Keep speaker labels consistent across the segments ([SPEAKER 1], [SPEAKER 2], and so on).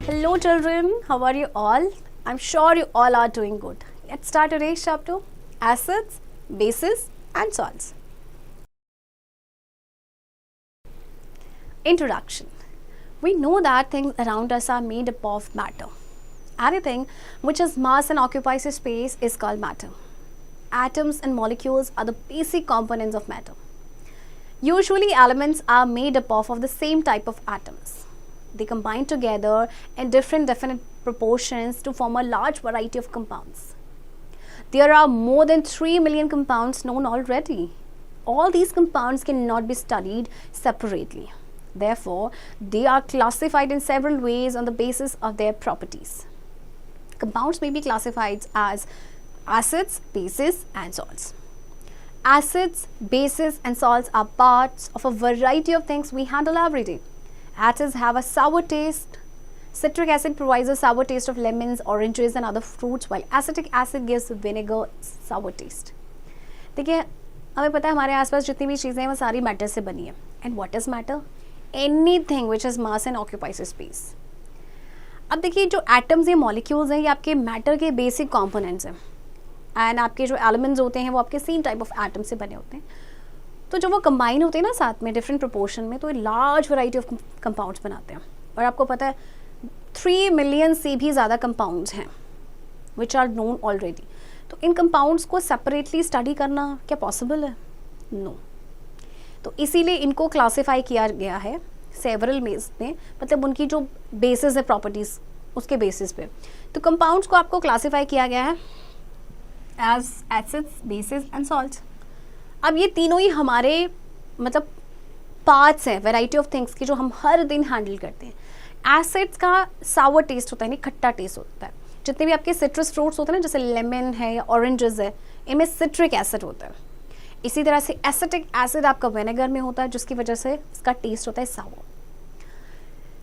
[SPEAKER 1] Hello children, how are you all? I'm sure you all are doing good. Let's start today's chapter, acids, bases and salts. Introduction. We know that things around us are made up of matter. Anything which has mass and occupies a space is called matter. Atoms and molecules are the basic components of matter. Usually elements are made up of the same type of atoms. They combine together in different definite proportions to form a large variety of compounds. There are more than 3 million compounds known already. All these compounds cannot be studied separately. Therefore, they are classified in several ways on the basis of their properties. Compounds may be classified as acids, bases and salts. Acids, bases and salts are parts of a variety of things we handle every day. Acids have a sour taste. Citric acid provides a sour taste of lemons, oranges and other fruits, while acetic acid gives vinegar sour taste. देखिए, हमें पता है हमारे आसपास जितनी भी चीज़ें हैं वो सारी मैटर से बनी है. And what is matter? Anything which has mass and occupies a space. अब देखिए जो एटम्स या मॉलिक्यूल्स हैं ये आपके मैटर के बेसिक कंपोनेंट्स हैं. एंड आपके जो एलिमेंट्स होते हैं वो आपके सेम टाइप ऑफ एटम से बने होते हैं. तो जब वो कंबाइन होते हैं ना साथ में डिफरेंट प्रोपोर्शन में तो ये लार्ज वैरायटी ऑफ कंपाउंड्स बनाते हैं. और आपको पता है 3 मिलियन से भी ज़्यादा कंपाउंड्स हैं विच आर नोन ऑलरेडी. तो इन कंपाउंड्स को सेपरेटली स्टडी करना क्या पॉसिबल है? नो. तो इसीलिए इनको क्लासीफाई किया गया है सेवरल बेस में, मतलब उनकी जो बेसिस है प्रॉपर्टीज़ उसके बेसिस पे. तो कंपाउंड्स को आपको क्लासीफाई किया गया है as acids, bases and salts. अब ये तीनों ही हमारे मतलब पार्ट्स हैं वैरायटी ऑफ थिंग्स की जो हम हर दिन हैंडल करते हैं. एसिड्स का सावर टेस्ट होता है, यानी खट्टा टेस्ट होता है. जितने भी आपके सिट्रस फ्रूट्स होते हैं ना, जैसे लेमन है या ऑरेंजेस है, इनमें सिट्रिक एसिड होता है. इसी तरह से एसिटिक एसिड आपका विनेगर में होता है जिसकी वजह से इसका टेस्ट होता है सावर.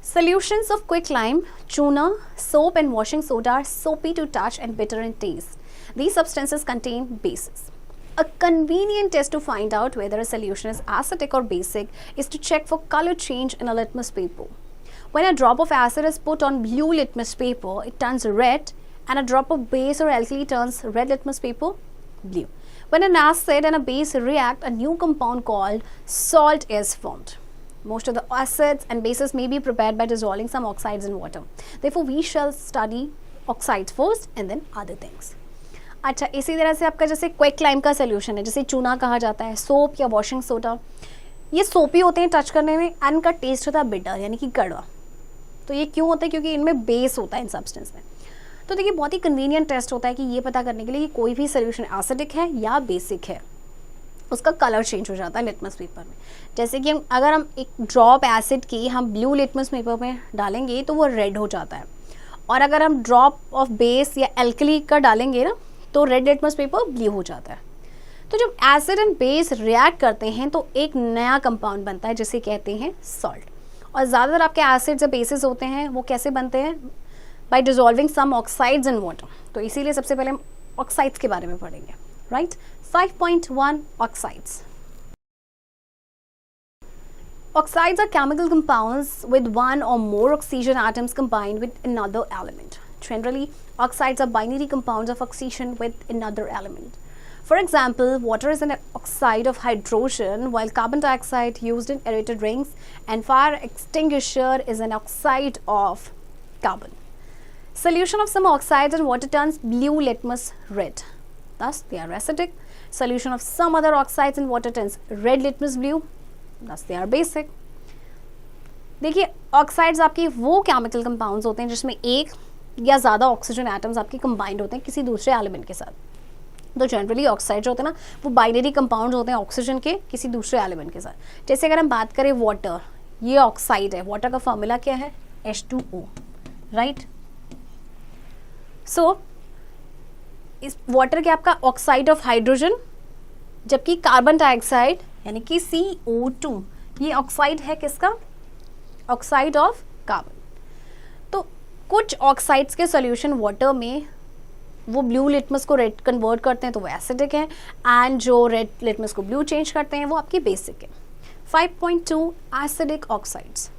[SPEAKER 1] Solutions of quicklime, tuna, soap and washing soda are soapy to touch and bitter in taste. These substances contain bases. A convenient test to find out whether a solution is acidic or basic is to check for color change in a litmus paper. When a drop of acid is put on blue litmus paper, it turns red, and a drop of base or alkali turns red litmus paper blue. When an acid and a base react, a new compound called salt is formed. Most of the acids and bases may be prepared by dissolving some oxides in water. Therefore, we shall study oxides first and then other things. अच्छा, इसी तरह से आपका जैसे quicklime का solution है, जैसे चूना कहा जाता है, सोप या वॉशिंग सोडा, ये सोपी होते हैं टच करने में एंड इनका टेस्ट होता है बिटर यानी कि कड़वा. तो ये क्यों होता है? क्योंकि इनमें बेस होता है इन सब्सटेंस में. तो देखिए बहुत ही कन्वीनियंट टेस्ट होता है कि ये पता करने के लिए कि कोई भी सोल्यूशन एसिडिक है या बेसिक है. उसका कलर चेंज हो जाता है लिटमस पेपर में. जैसे कि अगर हम एक ड्रॉप एसिड की हम ब्लू लिटमस पेपर में डालेंगे तो वो रेड हो जाता है, और अगर हम ड्रॉप ऑफ बेस या एल्कली का डालेंगे ना तो रेड लिटमस पेपर ब्लू हो जाता है. तो जब एसिड एंड बेस रिएक्ट करते हैं तो एक नया कंपाउंड बनता है जिसे कहते हैं सॉल्ट. और ज़्यादातर आपके एसिड्स या बेसिस होते हैं वो कैसे बनते हैं? By dissolving some oxides in water. तो इसीलिए सबसे पहले हम ऑक्साइड्स के बारे में पढ़ेंगे. Right. 5.1 Oxides. Oxides are chemical compounds with one or more oxygen atoms combined with another element. Generally, oxides are binary compounds of oxygen with another element. For example, water is an oxide of hydrogen, while carbon dioxide used in aerated rings and fire extinguisher is an oxide of carbon. Solution of some oxides in water turns blue litmus red. Thus, they are acidic. Solution of some other oxides in water turns red litmus blue. Thus, they are basic. देखिए oxides आपकी वो chemical compounds होते हैं जिसमें एक या ज़्यादा oxygen atoms आपके कंबाइंड होते हैं किसी दूसरे एलिमेंट के साथ. तो जनरली ऑक्साइड्स होते हैं ना वो बाइनरी कंपाउंड्स होते हैं ऑक्सीजन के किसी दूसरे एलिमेंट के साथ. जैसे अगर हम बात करें वाटर, ये ऑक्साइड है. वाटर का फॉर्मूला क्या है? H2O. राइट. सो इस वाटर के आपका ऑक्साइड ऑफ हाइड्रोजन, जबकि कार्बन डाइऑक्साइड यानी कि CO2 ये ऑक्साइड है किसका? Oxide of carbon. तो कुछ ऑक्साइड्स के सॉल्यूशन वाटर में वो ब्लू लिटमस को रेड कन्वर्ट करते हैं तो वो एसिडिक है, एंड जो रेड लिटमस को ब्लू चेंज करते हैं वो आपकी बेसिक है. 5.2 Acidic oxides.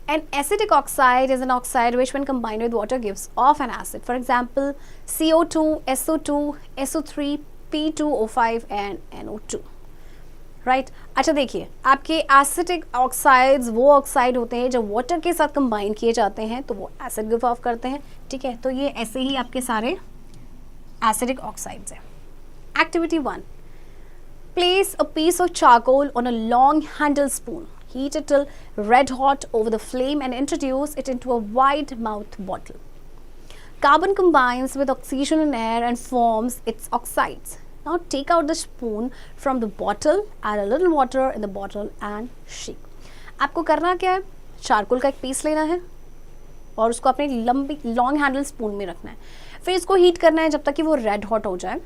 [SPEAKER 1] An acidic oxide is an oxide which when combined with water gives off an acid. For example, CO2, SO2, SO3, P2O5 and NO2. Right अच्छा देखिए, आपके acidic oxides वो oxide होते हैं जो वाटर के साथ कंबाइन किए जाते हैं तो वो एसिड गिव ऑफ करते हैं, ठीक है। तो ये ऐसे ही आपके सारे एसिडिक ऑक्साइड्स हैं। Activity 1, place a piece of charcoal on a long handled spoon. Heat it till red hot over the flame and introduce it into a wide mouthed bottle. Carbon combines with oxygen in air and forms its oxides. Now take out the spoon from the bottle, add a little water in the bottle and shake. आपको करना क्या है, charcoal का एक piece लेना है और उसको अपने लंबी लॉन्ग हैंडल स्पून में रखना है। फिर इसको हीट करना है जब तक कि वो रेड हॉट हो जाए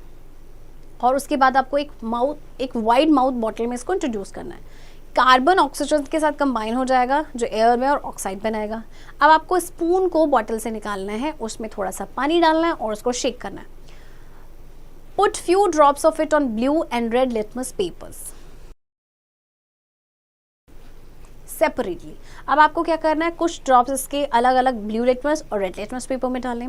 [SPEAKER 1] और उसके बाद आपको एक वाइड माउथ बॉटल में इसको इंट्रोड्यूस करना है। कार्बन ऑक्सीजन के साथ कंबाइन हो जाएगा जो एयर में और ऑक्साइड बनाएगा। अब आपको स्पून को बॉटल से निकालना है, उसमें थोड़ा सा पानी डालना है और उसको शेक करना है। Put few drops of it on blue and red litmus papers separately. अब आपको क्या करना है, कुछ ड्रॉप्स इसके अलग अलग ब्लू लिटमस और रेड लिटमस पेपर में डालें।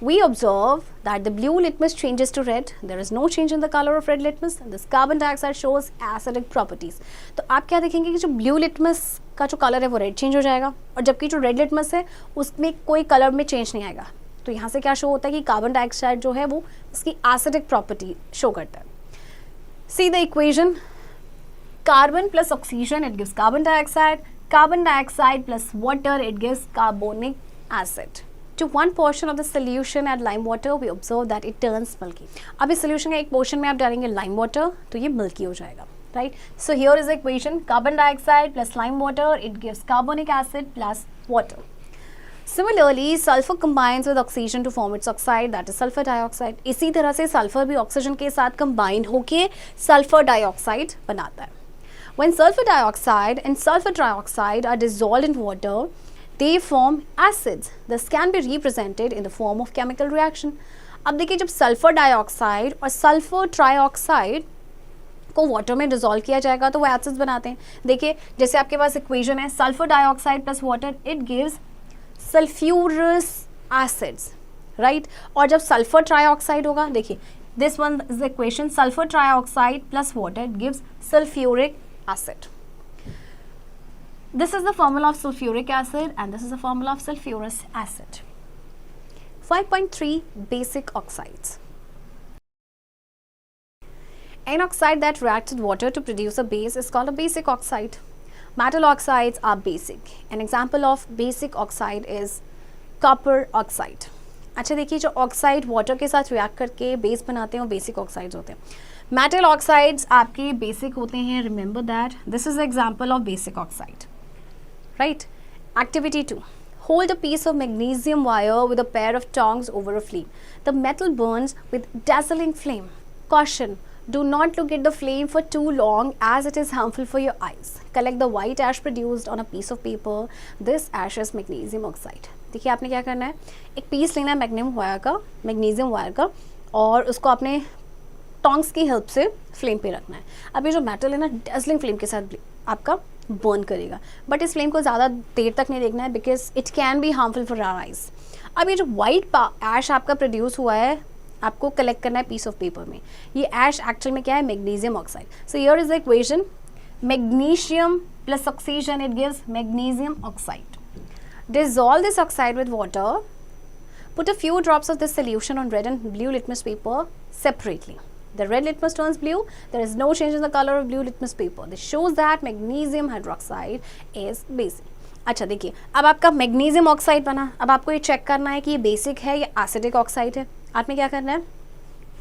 [SPEAKER 1] We observe that the blue litmus changes to red. There is no change in the color of red litmus. This carbon dioxide shows acidic properties. तो आप क्या देखेंगे कि जो ब्लू लिटमस का जो कलर है वो रेड चेंज हो जाएगा और जबकि जो रेड लिटमस है उसमें कोई कलर में चेंज नहीं आएगा। तो यहाँ से क्या शो होता है कि कार्बन डाइऑक्साइड जो है वो उसकी एसिडिक प्रॉपर्टी शो करता है। See the equation, carbon plus oxygen it gives carbon dioxide plus water it gives carbonic acid. To one portion of the solution add lime water, we observe that it turns milky. अब इस solution का एक portion में आप डालेंगे lime water तो ये milky हो जाएगा, right? So here is the equation, carbon dioxide plus lime water, it gives carbonic acid plus water. Similarly, sulfur combines with oxygen to form its oxide, that is sulfur dioxide. इसी तरह से sulfur भी oxygen के साथ combine होके sulfur dioxide बनाता है. When sulfur dioxide and sulfur trioxide are dissolved in water, they form acids. This can be represented in the form of chemical reaction. अब देखिए जब सल्फर डाइऑक्साइड और सल्फर ट्राइऑक्साइड को वाटर में dissolve किया जाएगा तो वो एसिड्स बनाते हैं। देखिए जैसे आपके पास इक्वेशन है, sulphur dioxide plus water it gives sulphurous acids, right. और जब सल्फर ट्राइऑक्साइड होगा, देखिए this one is the equation, sulphur trioxide plus water it gives sulphuric acid. This is the formula of sulfuric acid and this is the formula of sulfurous acid. 5.3 Basic oxides. An oxide that reacts with water to produce a base is called a basic oxide. Metal oxides are basic. An example of basic oxide is copper oxide. अच्छा देखिए जो oxide water के साथ react करके base बनाते हैं वो basic oxides होते हैं. मेटल ऑक्साइड्स आपके बेसिक होते हैं. Remember that this is example of basic oxide. Right. Activity 2. Hold a piece of magnesium wire with a pair of tongs over a flame. The metal burns with dazzling flame. Caution. Do not look at the flame for too long as it is harmful for your eyes. Collect the white ash produced on a piece of paper. This ash is magnesium oxide. देखिए आपने क्या करना है, एक piece लेना है magnesium wire का और उसको अपने टोंग्स की हेल्प से फ्लेम पे रखना है. अब ये जो मेटल है ना डेजलिंग फ्लेम के साथ आपका बर्न करेगा, बट इस फ्लेम को ज़्यादा देर तक नहीं देखना है because it can be harmful for our eyes. अब ये जो वाइट ऐश आपका प्रोड्यूस हुआ है आपको कलेक्ट करना है पीस ऑफ पेपर में. ये ऐश एक्चुअल में क्या है, magnesium oxide. So here is the equation, magnesium plus oxygen it gives magnesium oxide. Dissolve this oxide with water. Put a few drops of this solution on red and blue litmus paper separately. The red litmus turns blue. There is no change in the color of blue litmus paper. This shows that magnesium hydroxide is basic. अच्छा देखिए अब आपका magnesium oxide बना. अब आपको ये check करना है कि ये बेसिक है या एसिडिक ऑक्साइड है. आपने क्या करना है,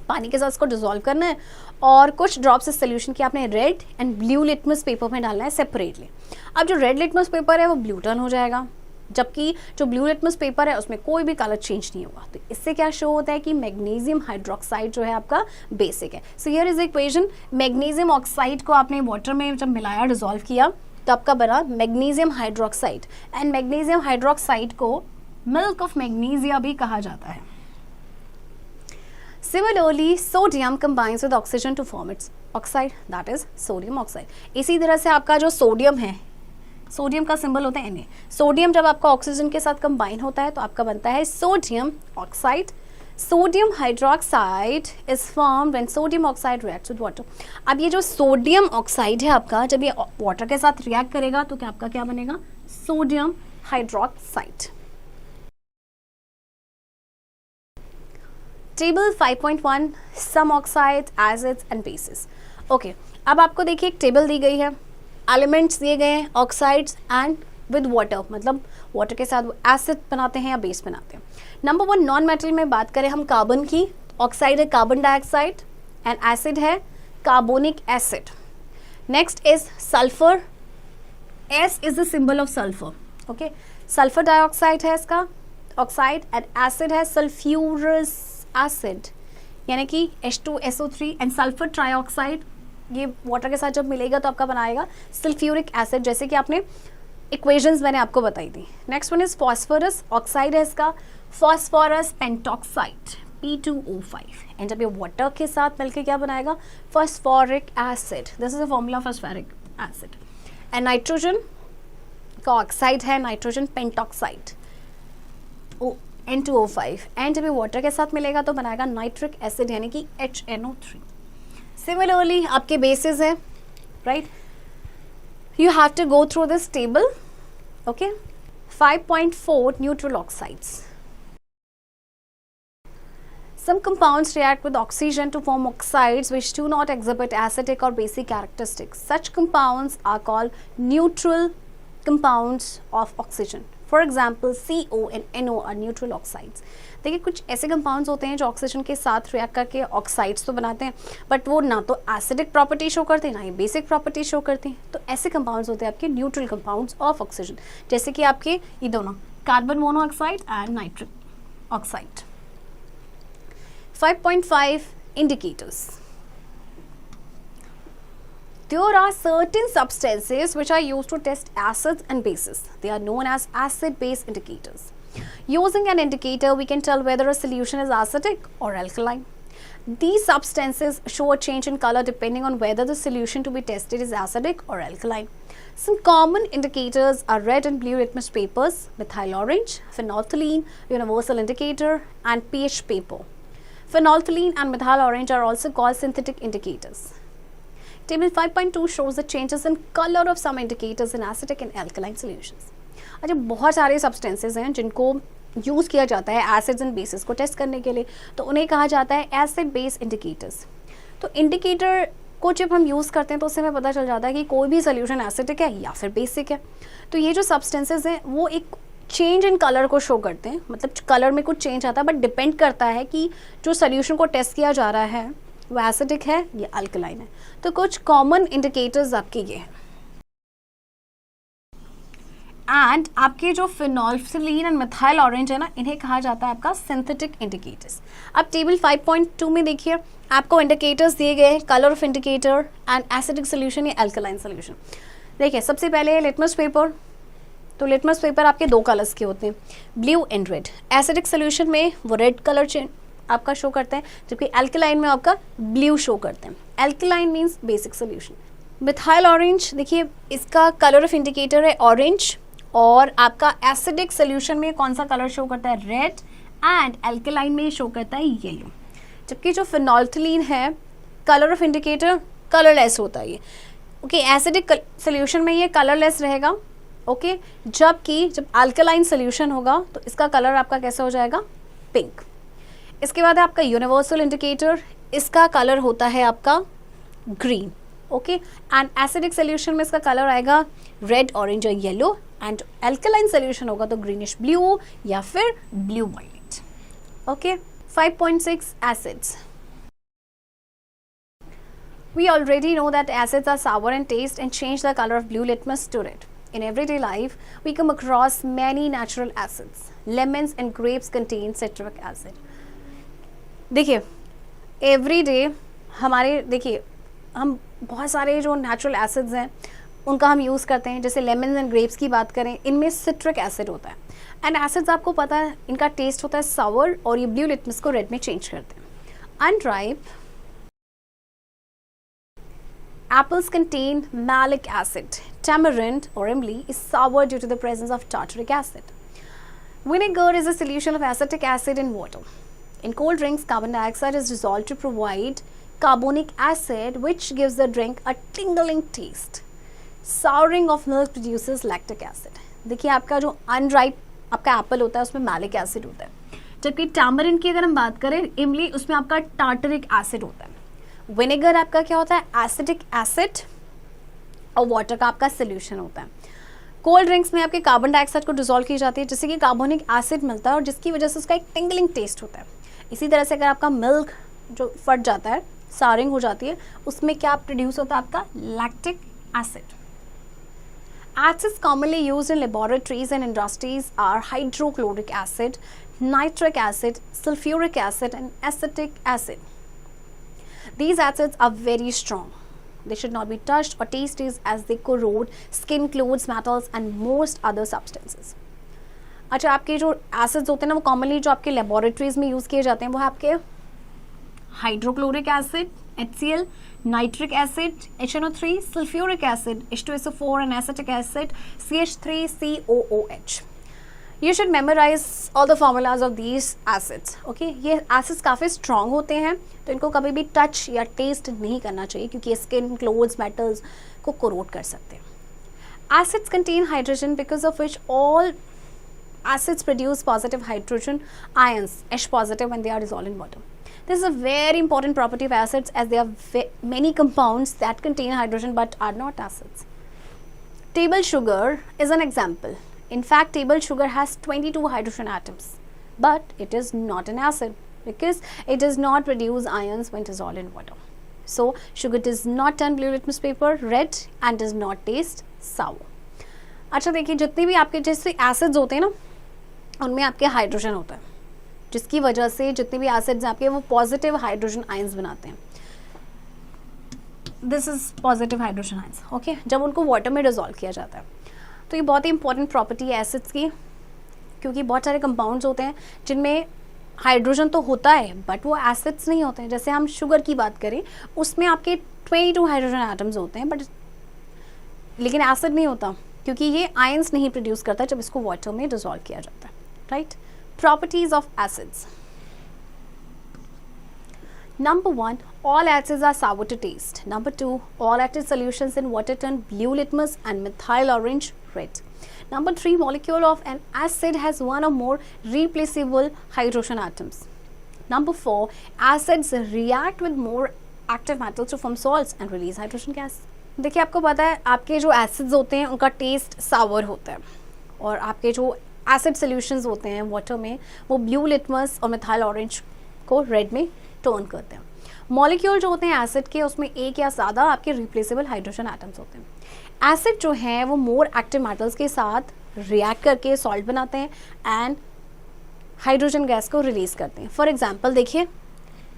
[SPEAKER 1] पानी के साथ इसको डिसॉल्व करना है और कुछ ड्रॉप्स इस सोल्यूशन की आपने red and blue litmus paper में डालना है सेपरेटली. अब जो रेड लिटमस पेपर है वो ब्लू टर्न हो जाएगा जबकि जो ब्लू लिटमस पेपर है उसमें कोई भी कलर चेंज नहीं होगा. तो इससे क्या शो होता है कि मैग्नीशियम हाइड्रोक्साइड जो है आपका बेसिक है. So here is the equation, magnesium oxide को आपने वाटर में जब मिलाया डिसॉल्व किया तो आपका बना magnesium hydroxide. And magnesium hydroxide को मिल्क ऑफ मैग्नीशिया भी कहा जाता है. Similarly, sodium combines with oxygen to form its oxide, that is sodium oxide. इसी तरह से आपका जो सोडियम है सोडियम का सिंबल होता है Na। सोडियम जब आपका ऑक्सीजन के साथ कंबाइन होता है तो आपका बनता है sodium oxide. Sodium hydroxide is form when sodium oxide reacts with water. अब ये जो सोडियम ऑक्साइड है आपका, जब ये वाटर के साथ रिएक्ट करेगा तो क्या आपका क्या बनेगा, sodium hydroxide. Table 5.1 some oxides, acids and bases. Okay, अब आपको देखिए एक टेबल दी गई है, एलिमेंट्स दिए गए हैं, ऑक्साइड्स एंड विद वाटर, मतलब वाटर के साथ वो एसिड बनाते हैं या बेस बनाते हैं। नंबर 1 नॉन मेटल में बात करें हम कार्बन की, ऑक्साइड है कार्बन डाइऑक्साइड एंड एसिड है carbonic acid. Next is sulphur, S is the symbol of sulphur, okay. Sulphur dioxide है इसका ऑक्साइड एंड एसिड है सल्फ्यूरस एसिड यानी कि H2SO3 एंड सल्फर ट्राइऑक्साइड, ये वाटर के साथ जब मिलेगा तो आपका बनाएगा सल्फ्यूरिक एसिड, जैसे कि आपने इक्वेशंस मैंने आपको बताई थी। Next one is phosphorus, oxide है इसका फॉस्फोरस पेंटॉक्साइड P2O5 एंड जब ये वाटर के साथ मिलकर क्या बनाएगा, phosphoric acid, this is the formula phosphoric acid. And nitrogen का ऑक्साइड है नाइट्रोजन पेंटॉक्साइड N2O5 एंड जब ये वाटर के साथ मिलेगा तो बनाएगा नाइट्रिक एसिड यानी कि HNO3। सिमिलरली आपके बेसिस है, right, you have to go through this table, okay. 5.4 neutral oxides. Some compounds react with oxygen to form oxides which do not exhibit acidic or basic characteristics. Such compounds are called neutral compounds of oxygen. For example, CO and NO are neutral oxides. देखिए कुछ ऐसे compounds होते हैं जो oxygen के साथ react करके oxides तो बनाते हैं, बट वो ना तो एसिडिक प्रॉपर्टी शो करते हैं ना ही बेसिक प्रॉपर्टी शो करते हैं। तो ऐसे कंपाउंड्स होते हैं आपके न्यूट्रल कंपाउंड्स ऑफ ऑक्सीजन, जैसे कि आपके ये दोनों carbon monoxide and nitric oxide. 5.5 indicators. There are certain substances which are used to test acids and bases. They are known as acid-base indicators. Using an indicator, we can tell whether a solution is acidic or alkaline. These substances show a change in color depending on whether the solution to be tested is acidic or alkaline. Some common indicators are red and blue litmus papers, methyl orange, phenolphthalein, universal indicator, and pH paper. Phenolphthalein and methyl orange are also called synthetic indicators. Table 5.2 shows the changes in color of some indicators in acidic and alkaline solutions. अच्छा, बहुत सारे substances हैं जिनको use किया जाता है acids and basis को test करने के लिए, तो उन्हें कहा जाता है एसिड बेस इंडिकेटर्स। तो इंडिकेटर को जब हम यूज़ करते हैं तो उससे हमें पता चल जाता है कि कोई भी सोल्यूशन एसिडिक है या फिर बेसिक है। तो ये जो सब्सटेंसेस हैं वो एक चेंज इन कलर को शो करते हैं, मतलब कलर में कुछ चेंज आता है, बट डिपेंड करता है कि जो सोल्यूशन को टेस्ट किया जा रहा है वो एसिडिक है या अल्कलाइन है। तो कुछ कॉमन इंडिकेटर्स आपके ये हैं। एंड आपके जो फिनोल्फथलीन एंड मिथाइल ऑरेंज है ना, इन्हें कहा जाता है आपका सिंथेटिक इंडिकेटर्स। अब टेबल 5.2 में देखिए आपको इंडिकेटर्स दिए गए हैं, colour of indicator and acidic solution या अल्कलाइन सोल्यूशन। देखिए सबसे पहले लिटमस पेपर, तो लिटमस पेपर आपके दो कलर्स के होते हैं, blue and red. Acidic solution में वो रेड कलर आपका शो करते हैं, जबकि अल्कलाइन में आपका ब्लू शो करते हैं। Alkaline means basic solution. Methyl orange, देखिए इसका कलर ऑफ इंडिकेटर है ऑरेंज, और आपका एसिडिक सोल्यूशन में कौन सा कलर शो करता है, रेड, एंड अल्कलाइन में शो करता है येलो। जबकि जो फिनोल्फथलीन है कलर ऑफ इंडिकेटर कलरलेस होता है ये, ओके। एसिडिक सोल्यूशन में ये कलरलेस रहेगा, ओके। जबकि जब अल्कलाइन सोल्यूशन होगा तो इसका कलर आपका कैसा हो जाएगा, पिंक। इसके बाद है आपका यूनिवर्सल इंडिकेटर, इसका कलर होता है आपका green, okay. And acidic solution में इसका कलर आएगा रेड, ऑरेंज और येलो, एंड अल्कलाइन सोल्यूशन होगा तो ग्रीनिश ब्लू या फिर blue violet, okay. 5.6 acids. We already know that acids are sour in taste and change the color of blue litmus to red. In everyday life, we come across many natural acids. Lemons and grapes contain citric acid. देखिए every day हमारे, देखिए हम बहुत सारे जो natural acids हैं उनका हम यूज़ करते हैं। जैसे लेमन एंड ग्रेप्स की बात करें, इनमें सिट्रिक एसिड होता है, एंड एसिड्स आपको पता है इनका टेस्ट होता है सावर, और ये ब्लू लिटमस को रेड में चेंज करते हैं। Unripe Apples contain malic acid. Tamarind or imli is sour due to the presence of tartaric acid. Vinegar is a solution of acetic acid in water. In cold drinks, carbon dioxide is dissolved to provide carbonic acid, which gives the drink a tingling taste. Souring of milk produces lactic acid. देखिए आपका जो unripe आपका Apple होता है उसमें malic acid होता है, जबकि टैमरिंड की अगर हम बात करें इमली, उसमें आपका टार्टरिक एसिड होता है। विनेगर आपका क्या होता है, एसिडिक एसिड, और वाटर का आपका सोल्यूशन होता है। कोल्ड ड्रिंक्स में आपके कार्बन डाइऑक्साइड को डिसॉल्व की जाती है, जिससे कि कार्बोनिक एसिड मिलता है और जिसकी वजह से उसका एक टिंगलिंग टेस्ट होता है। इसी तरह से अगर आपका मिल्क जो फट जाता है, सारिंग हो जाती है, उसमें क्या प्रोड्यूस होता है आपका lactic acid. Acids commonly used in laboratories and industries are hydrochloric acid, nitric acid, sulfuric acid, and acetic acid. These acids are very strong. They should not be touched or tasted as they corrode skin, clothes, metals, and most other substances. अच्छा, आपके जो acids होते हैं ना, वो commonly जो आपके laboratories में यूज़ किए जाते हैं वो है आपके hydrochloric acid HCl, nitric acid HNO3, sulfuric acid H2SO4, and acetic acid CH3COOH. You should memorize all the formulas of these acids. Okay, ये acids काफ़ी strong होते हैं, तो इनको कभी भी touch या taste नहीं करना चाहिए, क्योंकि skin, clothes, metals को corrode कर सकते हैं. Acids contain hydrogen, because of which all acids produce positive hydrogen ions, H positive, when they are dissolved in water. This is a very important property of acids, as there are many compounds that contain hydrogen but are not acids. Table sugar is an example. In fact, table sugar has 22 hydrogen atoms, but it is not an acid because it does not produce ions when dissolved in water. So, sugar does not turn blue litmus paper red and does not taste sour. अच्छा देखिए, जितने भी आपके जैसे acids होते हैं ना, उनमें आपके हाइड्रोजन होता है, जिसकी वजह से जितने भी एसिड्स हैं आपके वो पॉजिटिव हाइड्रोजन आयंस बनाते हैं. This is positive hydrogen ions. Okay, जब उनको वाटर में डिसॉल्व किया जाता है, तो ये बहुत ही इंपॉर्टेंट प्रॉपर्टी है एसिड्स की, क्योंकि बहुत सारे कंपाउंड्स होते हैं जिनमें हाइड्रोजन तो होता है बट वो एसिड्स नहीं होते हैं. जैसे हम शुगर की बात करें, उसमें आपके 22 हाइड्रोजन एटम्स होते हैं, बट लेकिन एसिड नहीं होता, क्योंकि ये आयंस नहीं प्रोड्यूस करता जब इसको वाटर में डिसॉल्व किया जाता है. Right. Properties of acids. Number 1, all acids are sour to taste. Number 2, all acid solutions in water turn blue litmus and methyl orange red. Number 3, molecule of an acid has one or more replaceable hydrogen atoms. Number 4, acids react with more active metals to form salts and release hydrogen gas. देखिए, आपको पता है आपके जो acids होते हैं उनका test सावर होता है, और आपके जो एसिड सॉल्यूशंस होते हैं वाटर में वो ब्लू लिटमस और मिथाइल ऑरेंज को रेड में टर्न करते हैं. मॉलिक्यूल जो होते हैं एसिड के, उसमें एक या ज़्यादा आपके रिप्लेसेबल हाइड्रोजन एटम्स होते हैं. एसिड जो है वो मोर एक्टिव मेटल्स के साथ रिएक्ट करके सॉल्ट बनाते हैं एंड हाइड्रोजन गैस को रिलीज करते हैं. फॉर एग्जाम्पल देखिए,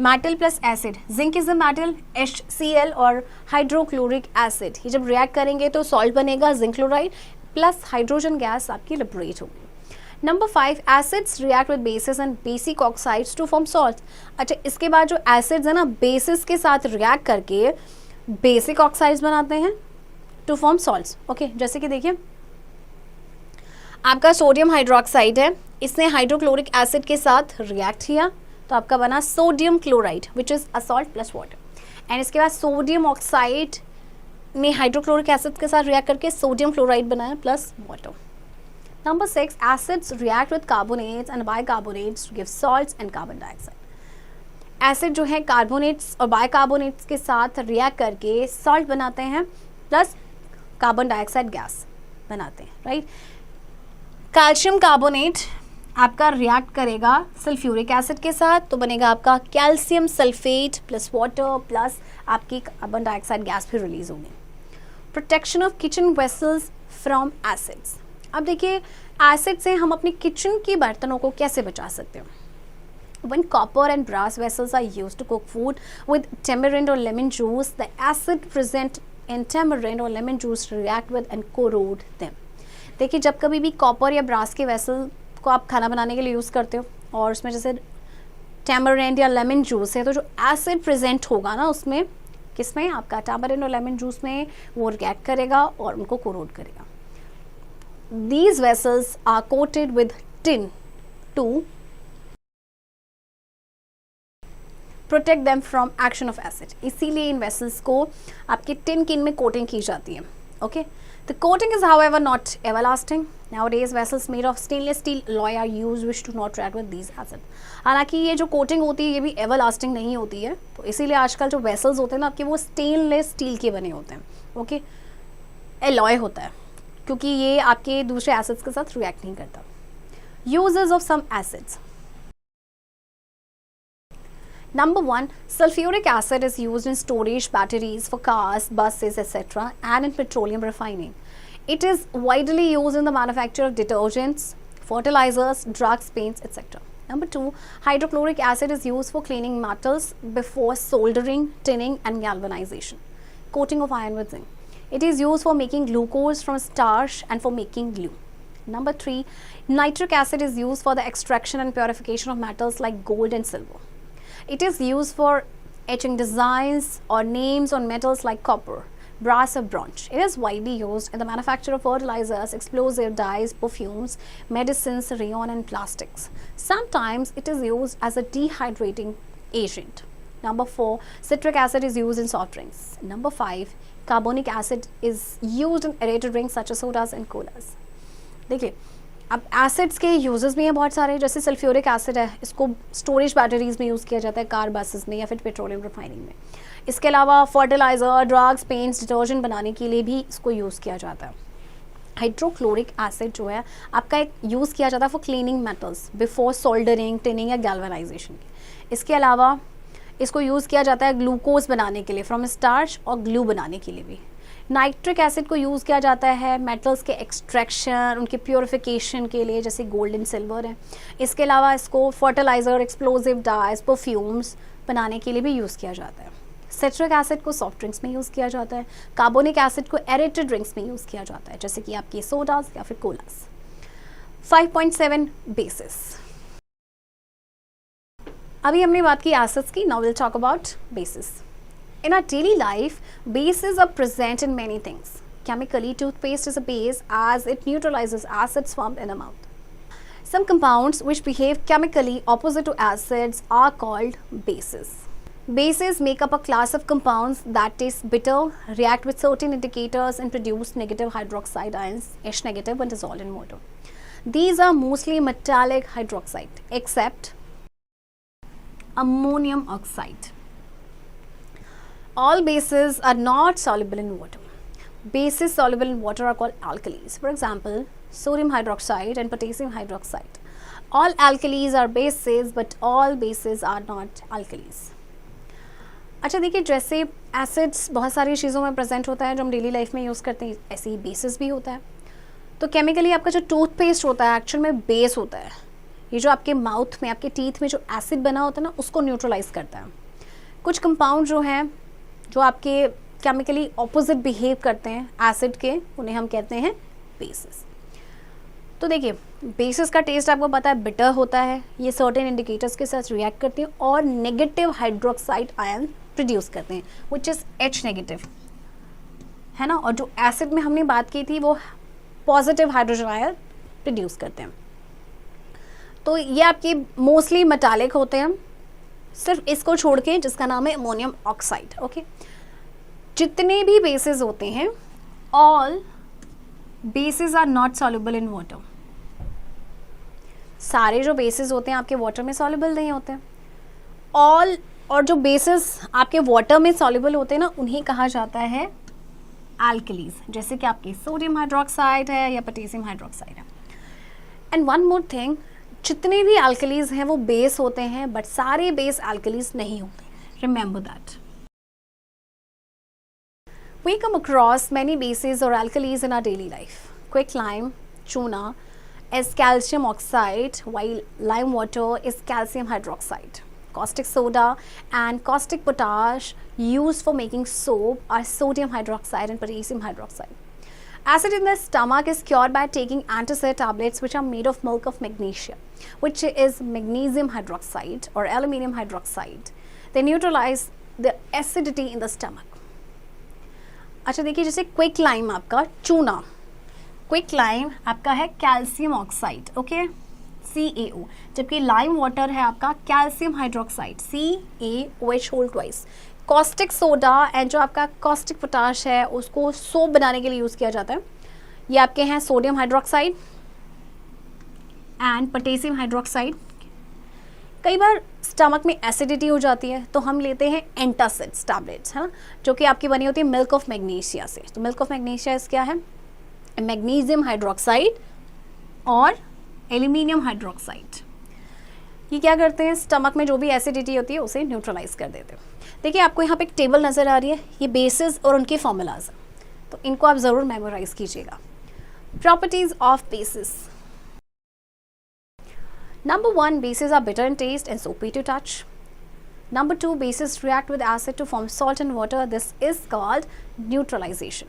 [SPEAKER 1] metal plus acid, zinc is a metal HCl और हाइड्रोक्लोरिक एसिड, ये जब रिएक्ट करेंगे तो सॉल्ट बनेगा zinc chloride plus hydrogen gas आपकी लिबरेट होगी. Number 5, acids react with bases and basic oxides to form salts. अच्छा, इसके बाद जो एसिड्स है ना, बेसिस के साथ रिएक्ट करके बेसिक ऑक्साइड्स बनाते हैं टू फॉर्म सॉल्ट्स. ओके, जैसे कि देखिए आपका सोडियम हाइड्रोक्साइड है, इसने हाइड्रोक्लोरिक एसिड के साथ रिएक्ट किया तो आपका बना sodium chloride which is a salt plus water. And इसके बाद सोडियम ऑक्साइड ने हाइड्रोक्लोरिक एसिड के साथ रिएक्ट करके सोडियम क्लोराइड बनाया plus water. Number 6, acids react with carbonates and bicarbonates to give salts and carbon dioxide. Acid जो है carbonates और बाइकार्बोनेट्स के साथ रिएक्ट करके सॉल्ट बनाते हैं प्लस कार्बन डाइऑक्साइड गैस बनाते हैं. राइट. कैल्शियम कार्बोनेट आपका रिएक्ट करेगा सल्फ्यूरिक एसिड के साथ, तो बनेगा आपका calcium sulphate plus water plus आपकी कार्बन डाइऑक्साइड गैस भी रिलीज होगी. Protection of kitchen vessels from acids. अब देखिए, एसिड से हम अपने किचन के बर्तनों को कैसे बचा सकते हैं. When copper and brass vessels are used to cook food with tamarind or lemon juice, the acid present in tamarind or lemon juice react with and corrode them. देखिए, जब कभी भी कॉपर या ब्रास के वेसल को आप खाना बनाने के लिए यूज़ करते हो और उसमें जैसे tamarind या लेमन जूस है, तो जो एसिड प्रेजेंट होगा ना उसमें, किसमें? आपका टैमरिंड और लेमन जूस में वो रिएक्ट करेगा और उनको कोरोड करेगा. These vessels are coated with tin to protect them from action of acid. इसीलिए इन vessels को आपके tin की इनमें coating की जाती है. Okay? The coating is however not everlasting. Nowadays vessels made of stainless steel alloy are used which do not react with these acids. हालांकि ये जो coating होती है ये भी everlasting नहीं होती है, तो इसीलिए आजकल जो vessels होते हैं ना आपके वो stainless steel के बने होते हैं. Okay? alloy होता है क्योंकि ये आपके दूसरे एसिड्स के साथ रिएक्ट नहीं करता. Uses of some acids. Number 1, sulfuric acid is used in storage batteries for cars, buses, etc. and in petroleum refining. It is widely used in the manufacture of detergents, fertilizers, drugs, paints, etc. Number 2, hydrochloric acid is used for cleaning metals before soldering, tinning and galvanization. Coating of iron with zinc. It is used for making glucose from starch and for making glue. Number 3, nitric acid is used for the extraction and purification of metals like gold and silver. It is used for etching designs or names on metals like copper, brass or bronze. It is widely used in the manufacture of fertilizers, explosive dyes, perfumes, medicines, rayon and plastics. Sometimes it is used as a dehydrating agent. Number 4, citric acid is used in soft drinks. Number 5, carbonic acid is used in aerated drinks such as sodas and colas. देखिए अब acids के uses भी हैं बहुत सारे. जैसे sulphuric acid है, इसको स्टोरेज बैटरीज में यूज़ किया जाता है, कार बसेस में या फिर पेट्रोलियम रिफाइनिंग में. इसके अलावा फर्टिलाइज़र, ड्रग्स, पेंट्स, डिटर्जेंट बनाने के लिए भी इसको यूज़ किया जाता है. हाइड्रोक्लोरिक एसिड जो है आपका एक यूज़ किया जाता है for cleaning metals before soldering, tinning या गैल्वेनाइजेशन. इसके अलावा इसको यूज़ किया जाता है ग्लूकोज बनाने के लिए फ्रॉम स्टार्च और ग्लू बनाने के लिए भी. नाइट्रिक एसिड को यूज़ किया जाता है मेटल्स के एक्सट्रैक्शन, उनके प्योरिफिकेशन के लिए, जैसे गोल्ड एंड सिल्वर है. इसके अलावा इसको फर्टिलाइज़र, एक्सप्लोजिव डाइज, परफ्यूम्स बनाने के लिए भी यूज़ किया जाता है. सिट्रिक एसिड को सॉफ्ट ड्रिंक्स में यूज़ किया जाता है. कार्बोनिक एसिड को एरेटेड ड्रिंक्स में यूज़ किया जाता है, जैसे कि आपके सोडास या फिर कोलास. 5.7 बेसिस. अभी हमने बात की एसिड्स की. Now will talk about basis. In our daily life, bases are present in many things. Chemically, toothpaste is a base as it neutralizes acids formed in the mouth. Some compounds which behave chemically opposite to acids are called bases. Bases make up a class of compounds that taste bitter, react with certain indicators and produce negative hydroxide ions, H negative, when dissolved in water. These are mostly metallic hydroxide except ammonium oxide. All bases are not soluble in water. Bases soluble in water are called alkalis. For example, sodium hydroxide and potassium hydroxide. All alkalis are bases, but all bases are not alkalis. अच्छा देखिए, जैसे acids बहुत सारी चीज़ों में present होता है जो हम डेली लाइफ में यूज़ करते हैं, ऐसे ही बेसिस भी होता है. तो केमिकली आपका जो टूथपेस्ट होता है एक्चुअल में बेस होता है. ये जो आपके माउथ में, आपके टीथ में जो एसिड बना होता है ना, उसको न्यूट्रलाइज करता है. कुछ कंपाउंड जो हैं जो आपके केमिकली ऑपोजिट बिहेव करते हैं एसिड के, उन्हें हम कहते हैं बेसिस. तो देखिए, बेसिस का टेस्ट आपको पता है बिटर होता है. ये सर्टेन इंडिकेटर्स के साथ रिएक्ट करते हैं और नेगेटिव हाइड्रोक्साइड आयन प्रोड्यूस करते हैं, विच इज़ H नेगेटिव, है ना. और जो एसिड में हमने बात की थी वो पॉजिटिव हाइड्रोजन आयन प्रोड्यूस करते हैं. तो ये आपके मोस्टली मेटालिक होते हैं, सिर्फ इसको छोड़ के जिसका नाम है अमोनियम ऑक्साइड. ओके, जितने भी बेसिस होते हैं, all bases are not soluble in water. सारे जो बेसिस होते हैं आपके वाटर में सॉल्युबल नहीं होते. ऑल, और जो बेसिस आपके वाटर में सॉल्युबल होते हैं ना, उन्हें कहा जाता है एल्कलीज, जैसे कि आपके सोडियम हाइड्रोक्साइड है या पोटेशियम हाइड्रोक्साइड है. एंड वन मोर थिंग, जितने भी एल्कलीज हैं वो बेस होते हैं, बट सारे बेस एल्कलीज नहीं होते. Remember that. We come across many bases or alkalis in our daily life. Quicklime, tuna, is calcium oxide, while lime water is calcium hydroxide. Caustic soda and caustic potash used for making soap are sodium hydroxide and potassium hydroxide. Acid in the stomach is cured by taking antacid tablets which are made of milk of magnesia, which is magnesium hydroxide or aluminium hydroxide. They neutralize the acidity in the stomach. अच्छा देखिए, जैसे quick lime आपका चूना, quick lime आपका है calcium oxide, okay, CaO, जबकि lime water है आपका calcium hydroxide, CaOH whole twice. Caustic soda and जो आपका कॉस्टिक पोटाश है उसको सोप बनाने के लिए यूज़ किया जाता है। ये आपके हैं sodium hydroxide and potassium hydroxide. कई बार स्टमक में एसिडिटी हो जाती है तो हम लेते हैं एंटासिड्स टैबलेट्स, है ना, जो कि आपकी बनी होती है मिल्क ऑफ मैग्नीशिया से। तो मिल्क ऑफ मैग्नीशिया क्या है? मैग्नीशियम हाइड्रोक्साइड और एल्यूमिनियम हाइड्रोक्साइड। ये क्या करते हैं, स्टमक में जो भी एसिडिटी होती है उसे न्यूट्रलाइज कर देते हैं। देखिए आपको यहाँ पे एक टेबल नज़र आ रही है, ये बेसिस और उनके फॉर्मूलाज हैं, तो इनको आप ज़रूर मेमोराइज कीजिएगा। Properties of basis. Number 1, bases are bitter in taste and soapy to touch. Number 2, bases react with acid to form salt and water. This is called neutralization.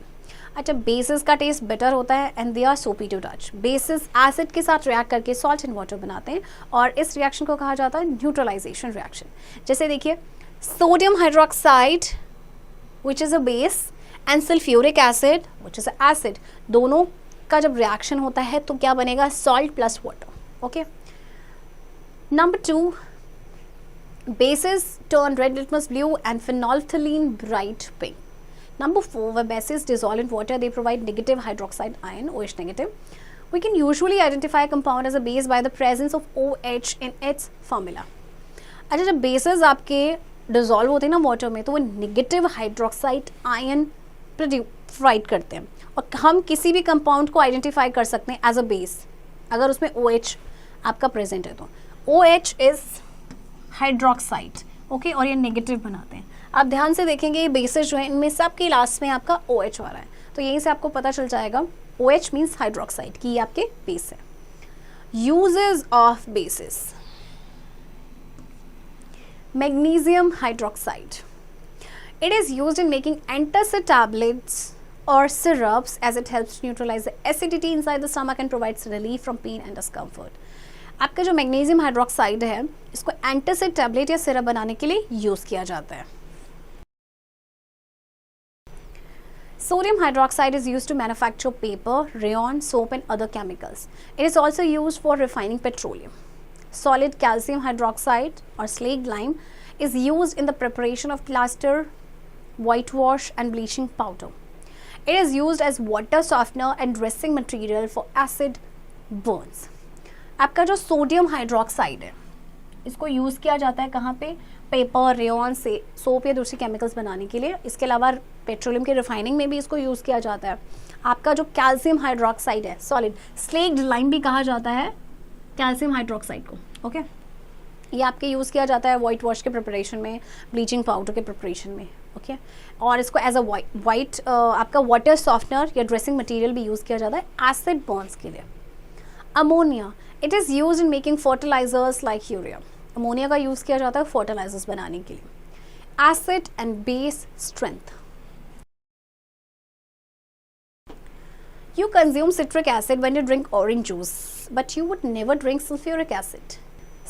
[SPEAKER 1] अच्छा, बेसिस का टेस्ट बिटर होता है and they are सोपी to touch. Basis acid के साथ react करके salt and water बनाते हैं और इस रिएक्शन को कहा जाता है न्यूट्रलाइजेशन रिएक्शन। जैसे देखिए, sodium hydroxide which is a base and sulphuric acid which is a acid, दोनों का जब रिएक्शन होता है तो क्या बनेगा? Salt plus water, okay. Number 2, bases turn red litmus blue and phenolphthalein bright pink. Number 4, where bases dissolve in water, they provide negative hydroxide ion, OH negative. We can usually identify a compound as a base by the presence of OH in its formula. अच्छा, जब bases आपके dissolve होते हैं ना water में तो वो negative hydroxide ion provide करते हैं और हम किसी भी कंपाउंड को आइडेंटिफाई कर सकते हैं एज अ बेस अगर उसमें OH आपका प्रेजेंट है तो। OH इज हाइड्रोक्साइड, ओके, और ये नेगेटिव बनाते हैं। आप ध्यान से देखेंगे ये बेसेस जो है इनमें सब के लास्ट में आपका OH आ रहा है, तो यहीं से आपको पता चल जाएगा OH मीन्स हाइड्रोक्साइड की ये आपके बेस है। Uses of basis. Magnesium hydroxide, it is used in making antacid tablets or syrups as it helps neutralize the acidity inside the stomach and provides relief from pain and discomfort. आपका जो magnesium hydroxide है इसको antacid tablet या syrup बनाने के लिए use किया जाता है। Sodium hydroxide is used to manufacture paper, rayon, soap and other chemicals. It is also used for refining petroleum. Solid calcium hydroxide or slaked lime is used in the preparation of plaster, whitewash and bleaching powder. It is used as water softener and dressing material for acid burns. आपका जो sodium hydroxide है इसको use किया जाता है कहाँ पे? Paper, rayon से सोप या दूसरी केमिकल्स बनाने के लिए। इसके अलावा पेट्रोलियम के रिफाइनिंग में भी इसको यूज़ किया जाता है। आपका जो कैल्शियम हाइड्रोक्साइड है सॉलिड, स्लेक्ड लाइम भी कहा जाता है कैल्शियम हाइड्रोक्साइड को, ओके। ये आपके यूज़ किया जाता है वाइट वॉश के प्रिपरेशन में, ब्लीचिंग पाउडर के प्रिपरेशन में, ओके। और इसको एज अ वाइट आपका वाटर सॉफ्टनर या ड्रेसिंग मटेरियल भी यूज़ किया जाता है एसिड बर्न्स के लिए। Ammonia, it is use in making fertilisers like urea. Ammonia का यूज़ किया जाता है फर्टिलाइजर्स बनाने के लिए। Acid and base strength. You consume citric acid when you drink orange juice, but you would never drink sulfuric acid.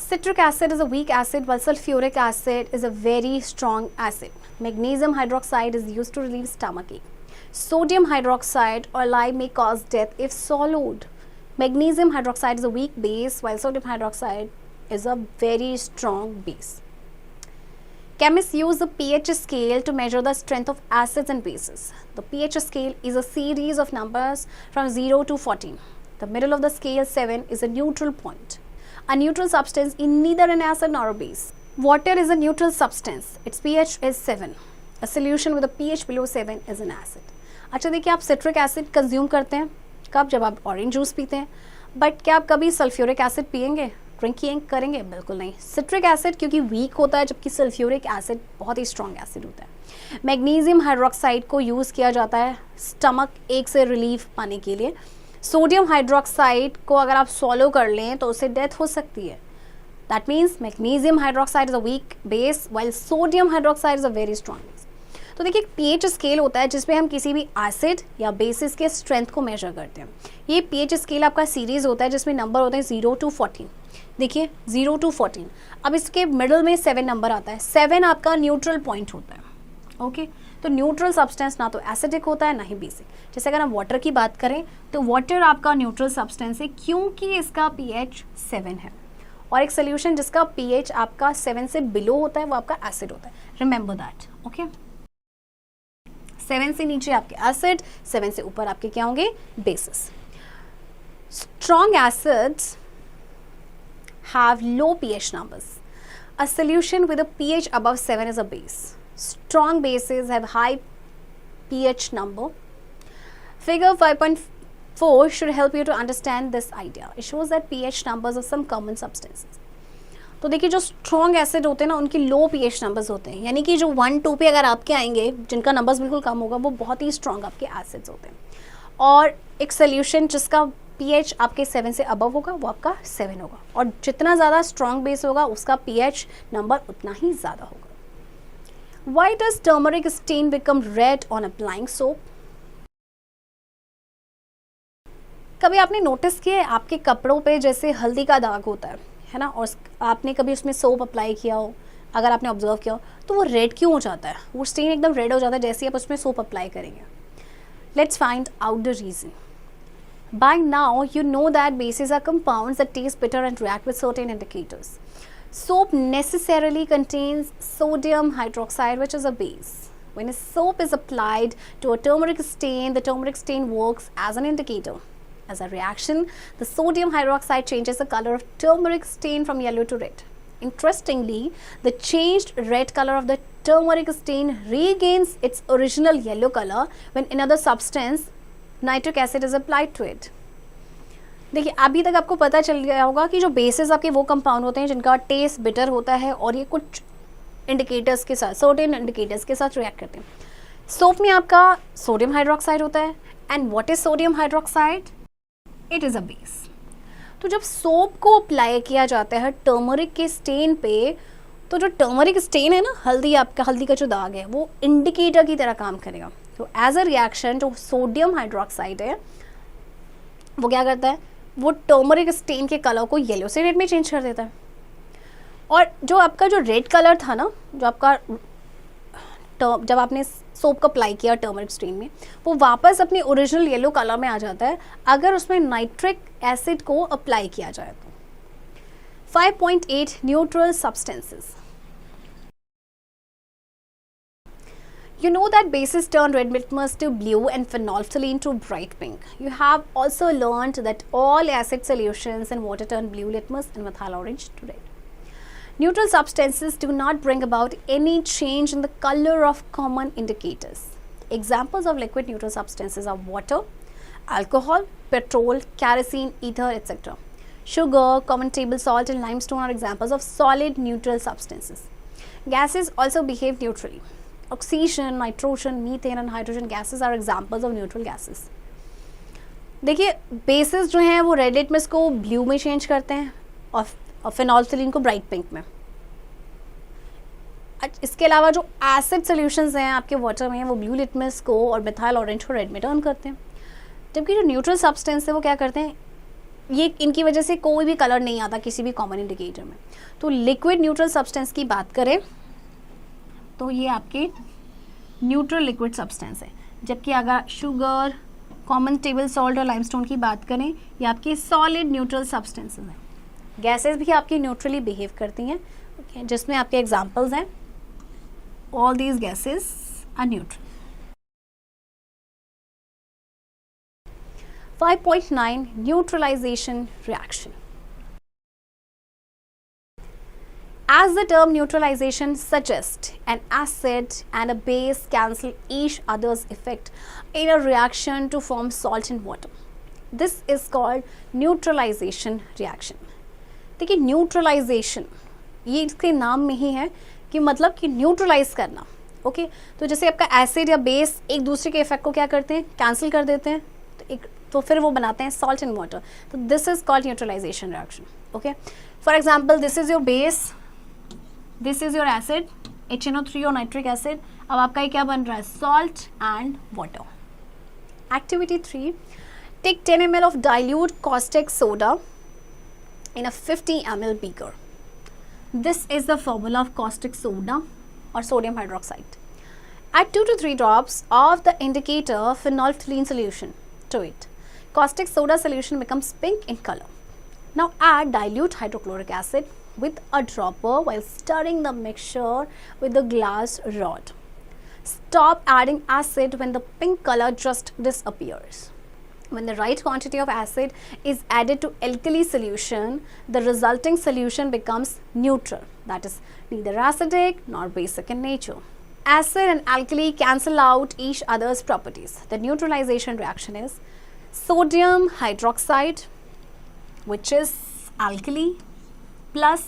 [SPEAKER 1] Citric acid is a weak acid while sulfuric acid is a very strong acid. Magnesium hydroxide is used to relieve stomachache. Sodium hydroxide or lime may cause death if swallowed. Magnesium hydroxide is a weak base while sodium hydroxide is a very strong base. Chemists use the pH scale to measure the strength of acids and bases. The pH scale is a series of numbers from 0 to 14. The middle of the scale, 7, is a neutral point. A neutral substance is neither an acid nor a base. Water is a neutral substance. Its pH is 7. A solution with a pH below 7 is an acid. अच्छा देखिए, आप citric acid consume करते हैं कब? जब आप orange juice पीते हैं। बट क्या आप कभी सल्फ्यूरिक एसिड पियेंगे, ड्रिंक करेंगे? बिल्कुल नहीं। सिट्रिक एसिड क्योंकि वीक होता है जबकि सल्फ्यूरिक एसिड बहुत ही स्ट्रॉन्ग एसिड होता है। मैग्नीशियम हाइड्रोक्साइड को यूज़ किया जाता है स्टमक एक से रिलीफ पाने के लिए। सोडियम हाइड्रोक्साइड को अगर आप सॉलो कर लें तो उससे डेथ हो सकती है। That means magnesium hydroxide is a weak base while sodium hydroxide is a very strong base. तो देखिए pH स्केल होता है जिसमें हम किसी भी एसिड या बेसिस के स्ट्रेंथ को मेजर करते हैं। ये pH स्केल आपका सीरीज होता है जिसमें नंबर होते हैं 0 to 14। देखिए 0 to 14। अब इसके मिडल में 7 नंबर आता है। 7 आपका न्यूट्रल पॉइंट होता है। ओके, तो न्यूट्रल सब्सटेंस ना तो एसिडिक होता है ना ही बेसिक। जैसे अगर हम वाटर की बात करें तो वाटर आपका न्यूट्रल सब्सटेंस है क्योंकि इसका pH 7 है। और एक सोल्यूशन जिसका pH आपका 7 से बिलो होता है वो आपका एसिड होता है। Remember that. ओके, 7 से नीचे आपके एसिड, 7 से ऊपर आपके क्या होंगे, basis. Strong acids have low pH numbers. A solution with a pH above 7 is a base. Strong bases have high pH number. Figure 5.4 should help you to understand this idea. It shows that pH numbers of some common substances. तो देखिए जो strong acid होते हैं ना उनकी लो pH numbers होते हैं, यानी कि जो 1, 2 पे अगर आपके आएंगे जिनका नंबर्स बिल्कुल कम होगा वो बहुत ही स्ट्रॉन्ग आपके एसिड्स होते हैं। और एक सोल्यूशन जिसका pH आपके 7 से अबव होगा वो आपका 7 होगा, और जितना ज़्यादा स्ट्रॉन्ग बेस होगा उसका pH नंबर उतना ही ज़्यादा होगा। Why does turmeric stain become red on applying soap? कभी आपने नोटिस किया है आपके कपड़ों पे जैसे हल्दी का दाग होता है ना, और आपने कभी उसमें सोप अप्लाई किया हो, अगर आपने ऑब्जर्व किया हो तो वो रेड क्यों हो जाता है, वो स्टेन एकदम रेड हो जाता है जैसे आप उसमें सोप अप्लाई करेंगे। Let's find out the reason. By now, you know that bases are compounds that taste bitter and react with certain indicators. Soap necessarily contains sodium hydroxide, which is a base. When a soap is applied to a turmeric stain, the turmeric stain works as an indicator. As a reaction, the sodium hydroxide changes the color of turmeric stain from yellow to red. Interestingly, the changed red color of the turmeric stain regains its original yellow color when another substance, nitric acid is applied to it. देखिए अभी तक आपको पता चल गया होगा कि जो बेसिस आपके वो कंपाउंड होते हैं जिनका टेस्ट बिटर होता है और ये कुछ इंडिकेटर्स के साथ, सर्टेन इंडिकेटर्स के साथ रिएक्ट करते हैं। सोप में आपका सोडियम हाइड्रोक्साइड होता है, and what is sodium hydroxide? It is a base. तो जब सोप को अप्लाई किया जाता है टर्मरिक के स्टेन पे, तो जो टर्मरिक स्टेन है ना, हल्दी का जो दाग है वो इंडिकेटर की तरह काम करेगा। तो एज अ रिएक्शन जो सोडियम हाइड्रोक्साइड है वो क्या करता है, वो टर्मरिक स्टेन के कलर को येलो से रेड में चेंज कर देता है। और जो आपका जो रेड कलर था ना, जो आपका जब आपने सोप को अप्लाई किया टर्मरिक स्टेन में, वो वापस अपने ओरिजिनल येलो कलर में आ जाता है अगर उसमें नाइट्रिक एसिड को अप्लाई किया जाए तो। 5.8 neutral substances. You know that bases turn red litmus to blue and phenolphthalein to bright pink. You have also learned that all acid solutions in water turn blue litmus and methyl orange to red. Neutral substances do not bring about any change in the color of common indicators. Examples of liquid neutral substances are water, alcohol, petrol, kerosene, ether, etc. Sugar, common table salt, and limestone are examples of solid neutral substances. Gases also behave neutrally. Oxygen, nitrogen, methane and hydrogen gases are examples of neutral gases. देखिए basis जो हैं वो red litmus को blue में change करते हैं और फेनोल्फथलीन को ब्राइट पिंक में। इसके अलावा जो एसिड सॉल्यूशंस हैं आपके वाटर में वो ब्लू लिटमस को और मिथाइल ऑरेंज को रेड में टर्न करते हैं, जबकि जो न्यूट्रल सब्सटेंस है वो क्या करते हैं, ये इनकी वजह से कोई भी कलर नहीं आता किसी भी कॉमन इंडिकेटर में। तो लिक्विड न्यूट्रल सब्सटेंस की बात करें तो ये आपके न्यूट्रल लिक्विड सब्सटेंस है, जबकि अगर शुगर, कॉमन टेबल सॉल्ट और लाइमस्टोन की बात करें ये आपके सॉलिड न्यूट्रल सब्सटेंसेस हैं। गैसेस भी आपकी न्यूट्रली बिहेव करती हैं, जिसमें आपके एग्जांपल्स हैं all these gases are neutral. 5.9 neutralisation reaction. As the term neutralization suggests, an acid and a base cancel each other's effect in a reaction to form salt and water. This is called neutralization reaction. देखिए neutralisation ये इसके नाम में ही है कि मतलब कि neutralise करना। ओके, तो जैसे आपका एसिड या बेस एक दूसरे के इफेक्ट को क्या करते हैं, कैंसिल कर देते हैं, तो फिर वो बनाते हैं सॉल्ट एंड वाटर। तो this is called neutralisation reaction. Okay, for example this is your base, this is your acid HNO3 और नाइट्रिक एसिड, अब आपका ये क्या बन रहा है, salt and water. Activity 3, take 10 ml of dilute caustic soda in a 50 ml beaker. This is the formula of caustic soda or sodium hydroxide. Add 2 to 3 drops of the indicator phenolphthalein solution to it. Caustic soda solution becomes pink in color. Now add dilute hydrochloric acid with a dropper while stirring the mixture with the glass rod. Stop adding acid when the pink color just disappears. When the right quantity of acid is added to alkali solution, the resulting solution becomes neutral, that is neither acidic nor basic in nature. Acid and alkali cancel out each other's properties. The neutralization reaction is sodium hydroxide, which is alkali, plus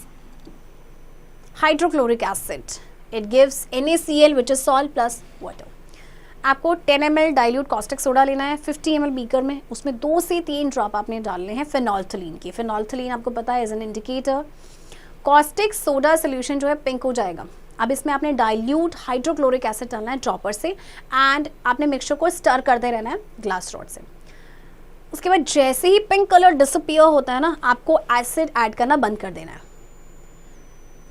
[SPEAKER 1] hydrochloric acid. It gives NaCl, which is salt, plus water. आपको 10 ml dilute caustic soda लेना है 50 ml beaker में, उसमें 2 से 3 drop आपने डालने हैं फेनोल्फथलीन के। फेनोल्फथलीन आपको पता है is an indicator. Caustic soda solution जो है पिंक हो जाएगा। अब इसमें आपने डाइल्यूट हाइड्रोक्लोरिक एसिड डालना है ड्रॉपर से एंड आपने मिक्सचर को स्टर करते रहना है ग्लास रॉड से। उसके बाद जैसे ही पिंक कलर डिसअपियर होता है ना, आपको एसिड ऐड करना बंद कर देना है।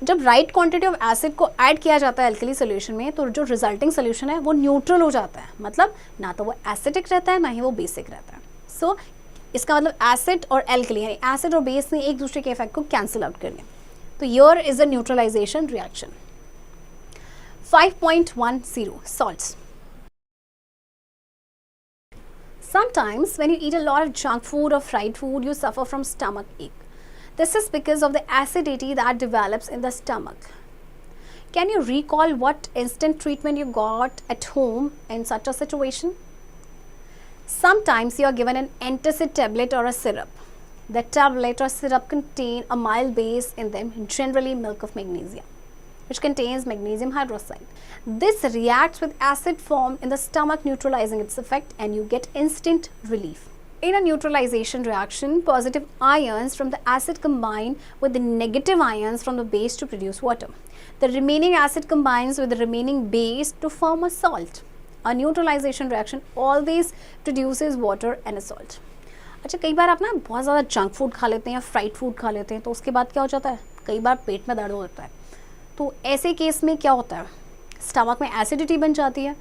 [SPEAKER 1] जब राइट क्वांटिटी ऑफ एसिड को ऐड किया जाता है एल्कली सोल्यूशन में, तो जो रिजल्टिंग सोल्यूशन है वो न्यूट्रल हो जाता है, मतलब ना तो वो एसिडिक रहता है ना ही वो बेसिक रहता है। सो इसका मतलब एसिड और एल्कली यानी एसिड और बेस ने एक दूसरे के इफेक्ट को कैंसिल आउट कर लिया। तो here is the neutralization reaction. 5.10 salts. Sometimes when you eat a lot of junk food or fried food, you suffer from stomach ache. This is because of the acidity that develops in the stomach. Can you recall what instant treatment you got at home in such a situation? Sometimes you are given an antacid tablet or a syrup. The tablet or syrup contain a mild base in them, generally milk of magnesia, which contains magnesium hydroxide. This reacts with acid formed in the stomach, neutralizing its effect, and you get instant relief. In a neutralization reaction, positive ions from the acid combine with the negative ions from the base to produce water. The remaining acid combines with the remaining base to form a salt. A neutralization reaction always produces water and a salt. अच्छा, कई बार आप ना बहुत ज़्यादा junk food खा लेते हैं या फ्राइड फूड खा लेते हैं, तो उसके बाद क्या हो जाता है, कई बार पेट में दर्द होता है। तो ऐसे केस में क्या होता है, स्टमक में एसिडिटी बन जाती है।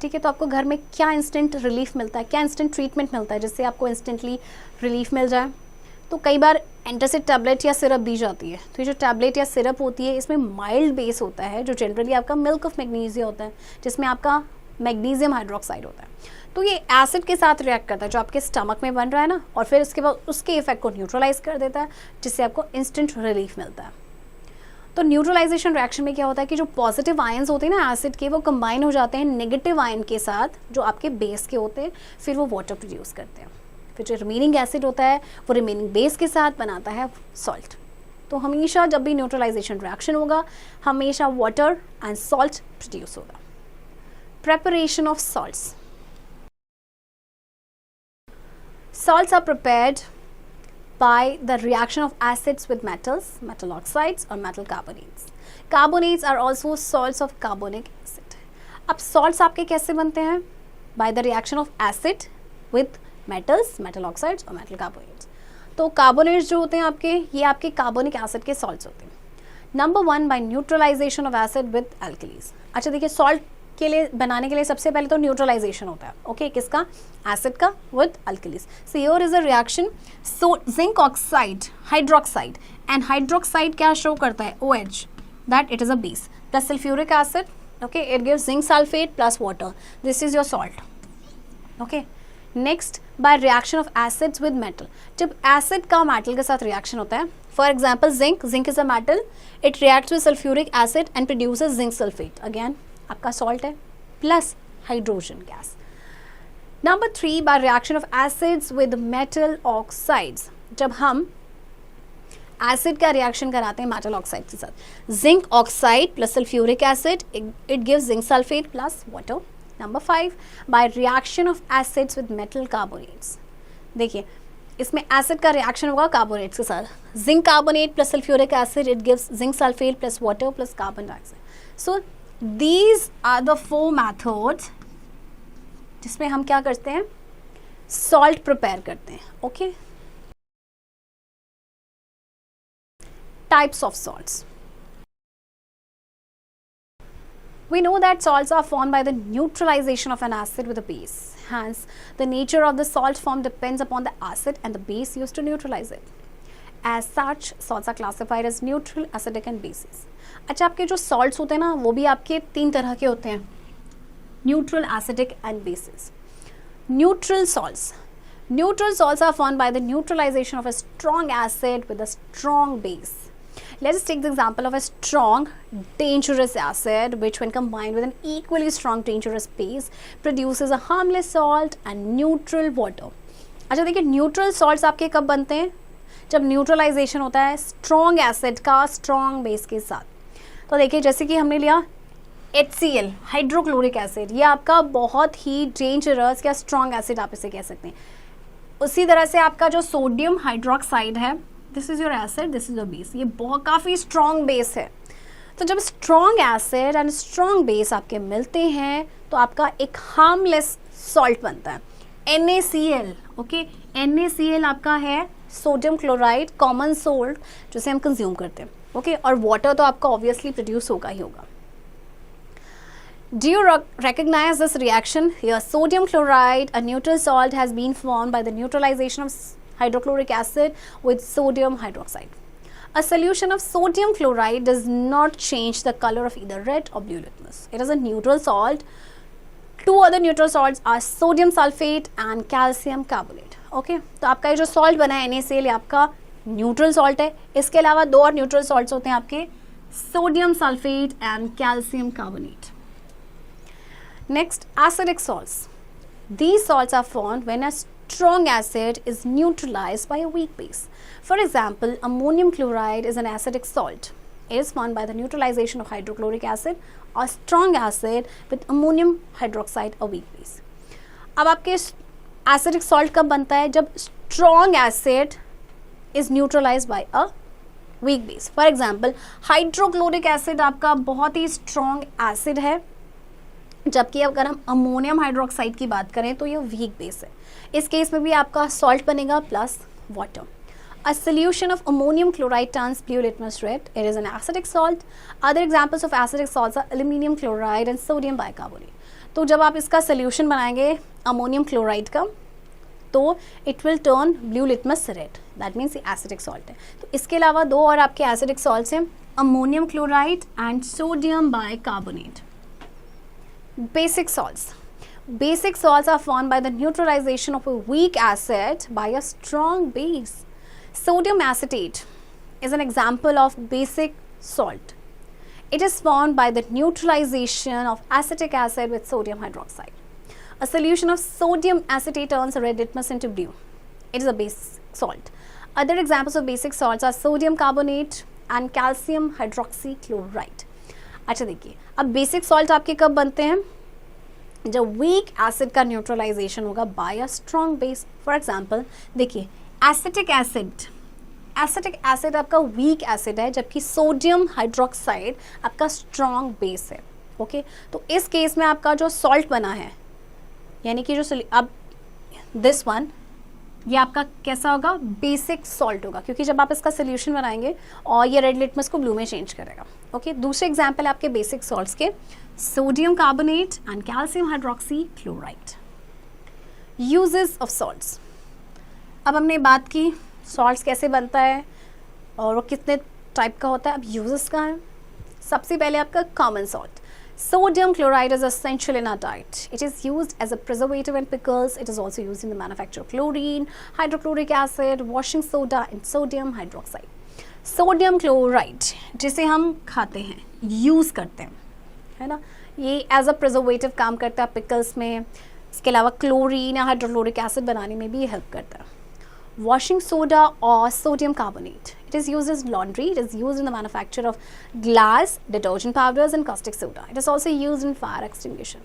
[SPEAKER 1] ठीक है, तो आपको घर में क्या इंस्टेंट रिलीफ मिलता है, क्या इंस्टेंट ट्रीटमेंट मिलता है जिससे आपको इंस्टेंटली रिलीफ मिल जाए? तो कई बार एंटासिड टैबलेट या सिरप दी जाती है। तो ये जो टैबलेट या सिरप होती है, इसमें माइल्ड बेस होता है जो जनरली आपका मिल्क ऑफ मैग्नीशिया होता है, जिसमें आपका मैग्नीशियम हाइड्रोक्साइड होता है। तो ये एसिड के साथ रिएक्ट करता है जो आपके स्टमक में बन रहा है ना, और फिर उसके बाद उसके इफेक्ट को न्यूट्रलाइज कर देता है, जिससे आपको इंस्टेंट रिलीफ मिलता है। तो न्यूट्रलाइजेशन रिएक्शन में क्या होता है कि जो पॉजिटिव आयंस होते हैं ना एसिड के, वो कंबाइन हो जाते हैं नेगेटिव आयन के साथ जो आपके बेस के होते हैं, फिर वो वाटर प्रोड्यूस करते हैं। फिर जो रिमेनिंग एसिड होता है वो रिमेनिंग बेस के साथ बनाता है सॉल्ट। तो हमेशा जब भी न्यूट्रलाइजेशन रिएक्शन होगा, हमेशा वाटर एंड सॉल्ट प्रोड्यूस होगा। Preparation of salts. Salts are prepared by the reaction of acids with metals, metal oxides or metal carbonates. Carbonates are also salts of carbonic acid. अब salts आपके कैसे बनते हैं? By the reaction of acid with metals, metal oxides और metal carbonates. तो carbonates जो होते हैं आपके, ये आपके carbonic acid के salts होते हैं। Number 1 by neutralization of acid with alkalis. अच्छा देखिए, salt के लिए बनाने के लिए सबसे पहले तो न्यूट्रलाइजेशन होता है। ओके, किसका? एसिड का with alkalis. So here is a reaction, so zinc oxide hydroxide, and hydroxide क्या शो करता है? OH, that it is a base, plus sulphuric acid. Okay, it gives zinc sulphate plus water, this is your salt. Okay, next bye reaction of acids with metal. जब acid का metal के साथ reaction होता है, for example zinc is a metal, it reacts with sulphuric acid and produces zinc sulphate, again आपका salt है, plus hydrogen gas. Number 3 bye reaction of acids with metal oxides. जब हम acid का reaction कराते हैं metal oxide के साथ, zinc oxide plus sulphuric acid, it gives zinc sulphate plus water. Number 5 by reaction of acids with metal carbonates. देखिए, इसमें acid का रिएक्शन होगा कार्बोनेट्स के साथ, zinc carbonate plus sulphuric acid, it gives zinc sulphate plus water plus carbon dioxide. So these are the 4 methods जिसमें हम क्या करते हैं, सॉल्ट प्रिपेयर करते हैं. Okay, types of salts. We know that salts are formed by the neutralization of an acid with a base. Hence, the nature of the salt form depends upon the acid and the base used to neutralize it. As such, salts are classified as neutral, acidic and bases. अच्छा, आपके जो salts होते हैं ना, वो भी आपके 3 तरह के होते हैं, neutral, acidic and bases. Neutral salts. Neutral salts are formed by the neutralization of a strong acid with a strong base. Let us take the example of a strong, dangerous acid which when combined with an equally strong, dangerous base produces a harmless salt and neutral water. अच्छा देखिए, neutral salts आपके कब बनते हैं, जब neutralisation होता है strong acid का स्ट्रॉन्ग बेस के साथ. तो देखिए, जैसे कि हमने लिया HCl, हाइड्रोक्लोरिक एसिड, ये आपका बहुत ही डेंजरस या स्ट्रॉन्ग एसिड आप इसे कह सकते हैं. उसी तरह से आपका जो सोडियम हाइड्रोक्साइड है, this is your acid, this is your base, ये बहुत काफ़ी स्ट्रॉन्ग बेस है. तो जब strong acid and strong base आपके मिलते हैं तो आपका एक हार्मलेस सॉल्ट बनता है, NaCl. ओके, NaCl आपका है सोडियम क्लोराइड, कॉमन सोल्ट जिसे हम कंज्यूम करते हैं. ओके, और वाटर तो आपका ऑब्वियसली प्रोड्यूस होगा ही होगा. Do you recognize this reaction? Here, sodium chloride, a neutral salt, has been formed by the neutralization of hydrochloric acid with sodium hydroxide. A solution of sodium chloride does not change the color of either red or blue litmus. It is a neutral salt. 2 other neutral salts are sodium sulfate and calcium carbonate. Okay, तो आपका ये जो salt बना है NaCl, ये आपका neutral salt है. इसके अलावा 2 और neutral salts होते हैं आपके sodium sulfate and calcium carbonate. Next, acidic salts. These salts are formed when a strong acid is neutralized by a weak base. For example, ammonium chloride is an acidic salt. It is formed by the neutralization of hydrochloric acid or strong acid with ammonium hydroxide, a weak base. अब आपके acidic salt कब बनता है, जब strong acid is neutralized by a weak base. For example, hydrochloric acid आपका बहुत ही strong acid है, जबकि अगर हम अमोनियम हाइड्रोक्साइड की बात करें तो ये वीक बेस है. इस केस में भी आपका सॉल्ट बनेगा plus water. A solution of ammonium chloride turns blue litmus red. It is an acidic salt. Other examples of acidic salts are aluminum chloride and sodium bicarbonate. तो जब आप इसका सोल्यूशन बनाएंगे अमोनियम क्लोराइड का, तो it will turn blue litmus red. That means ये acidic salt है. तो इसके अलावा 2 और आपके एसिडिक सॉल्ट्स हैं, ammonium chloride and sodium bicarbonate. Basic salts. Basic salts are formed by the neutralization of a weak acid by a strong base. Sodium acetate is an example of basic salt. It is formed by the neutralization of acetic acid with sodium hydroxide. A solution of sodium acetate turns red litmus into blue. It is a basic salt. Other examples of basic salts are sodium carbonate and calcium hydroxychloride. अच्छा देखिए, अब basic salt आपके कब बनते हैं, जब weak acid का neutralization होगा by a strong base. For example देखिए, एसिटिक एसिड आपका वीक एसिड है, जबकि सोडियम हाइड्रोक्साइड आपका स्ट्रॉन्ग बेस है. ओके, तो इस केस में आपका जो सॉल्ट बना है, यानी कि जो अब दिस वन, ये आपका कैसा होगा, बेसिक सॉल्ट होगा, क्योंकि जब आप इसका सोल्यूशन बनाएंगे और ये रेड लिटमस को ब्लू में चेंज करेगा. ओके, दूसरे एग्जांपल है आपके बेसिक सॉल्ट्स के, sodium carbonate and calcium hydroxy chloride. Uses of salts. अब हमने बात की सॉल्ट्स कैसे बनता है और वो कितने टाइप का होता है. अब यूजेस का है, सबसे पहले आपका common salt. Sodium chloride is essential in our diet. It is used as a preservative in pickles. It is also used in the manufacture of chlorine, hydrochloric acid, washing soda and sodium hydroxide. Sodium chloride जिसे हम खाते हैं, use करते हैं, है ना, ये as a preservative काम करता है पिकल्स में. इसके अलावा क्लोरीन या हाइड्रोक्लोरिक एसिड बनाने में भी हेल्प करता है. Washing soda or sodium carbonate. It is used as laundry. It is used in the manufacture of glass, detergent powders and caustic soda. It is also used in fire extinguisher.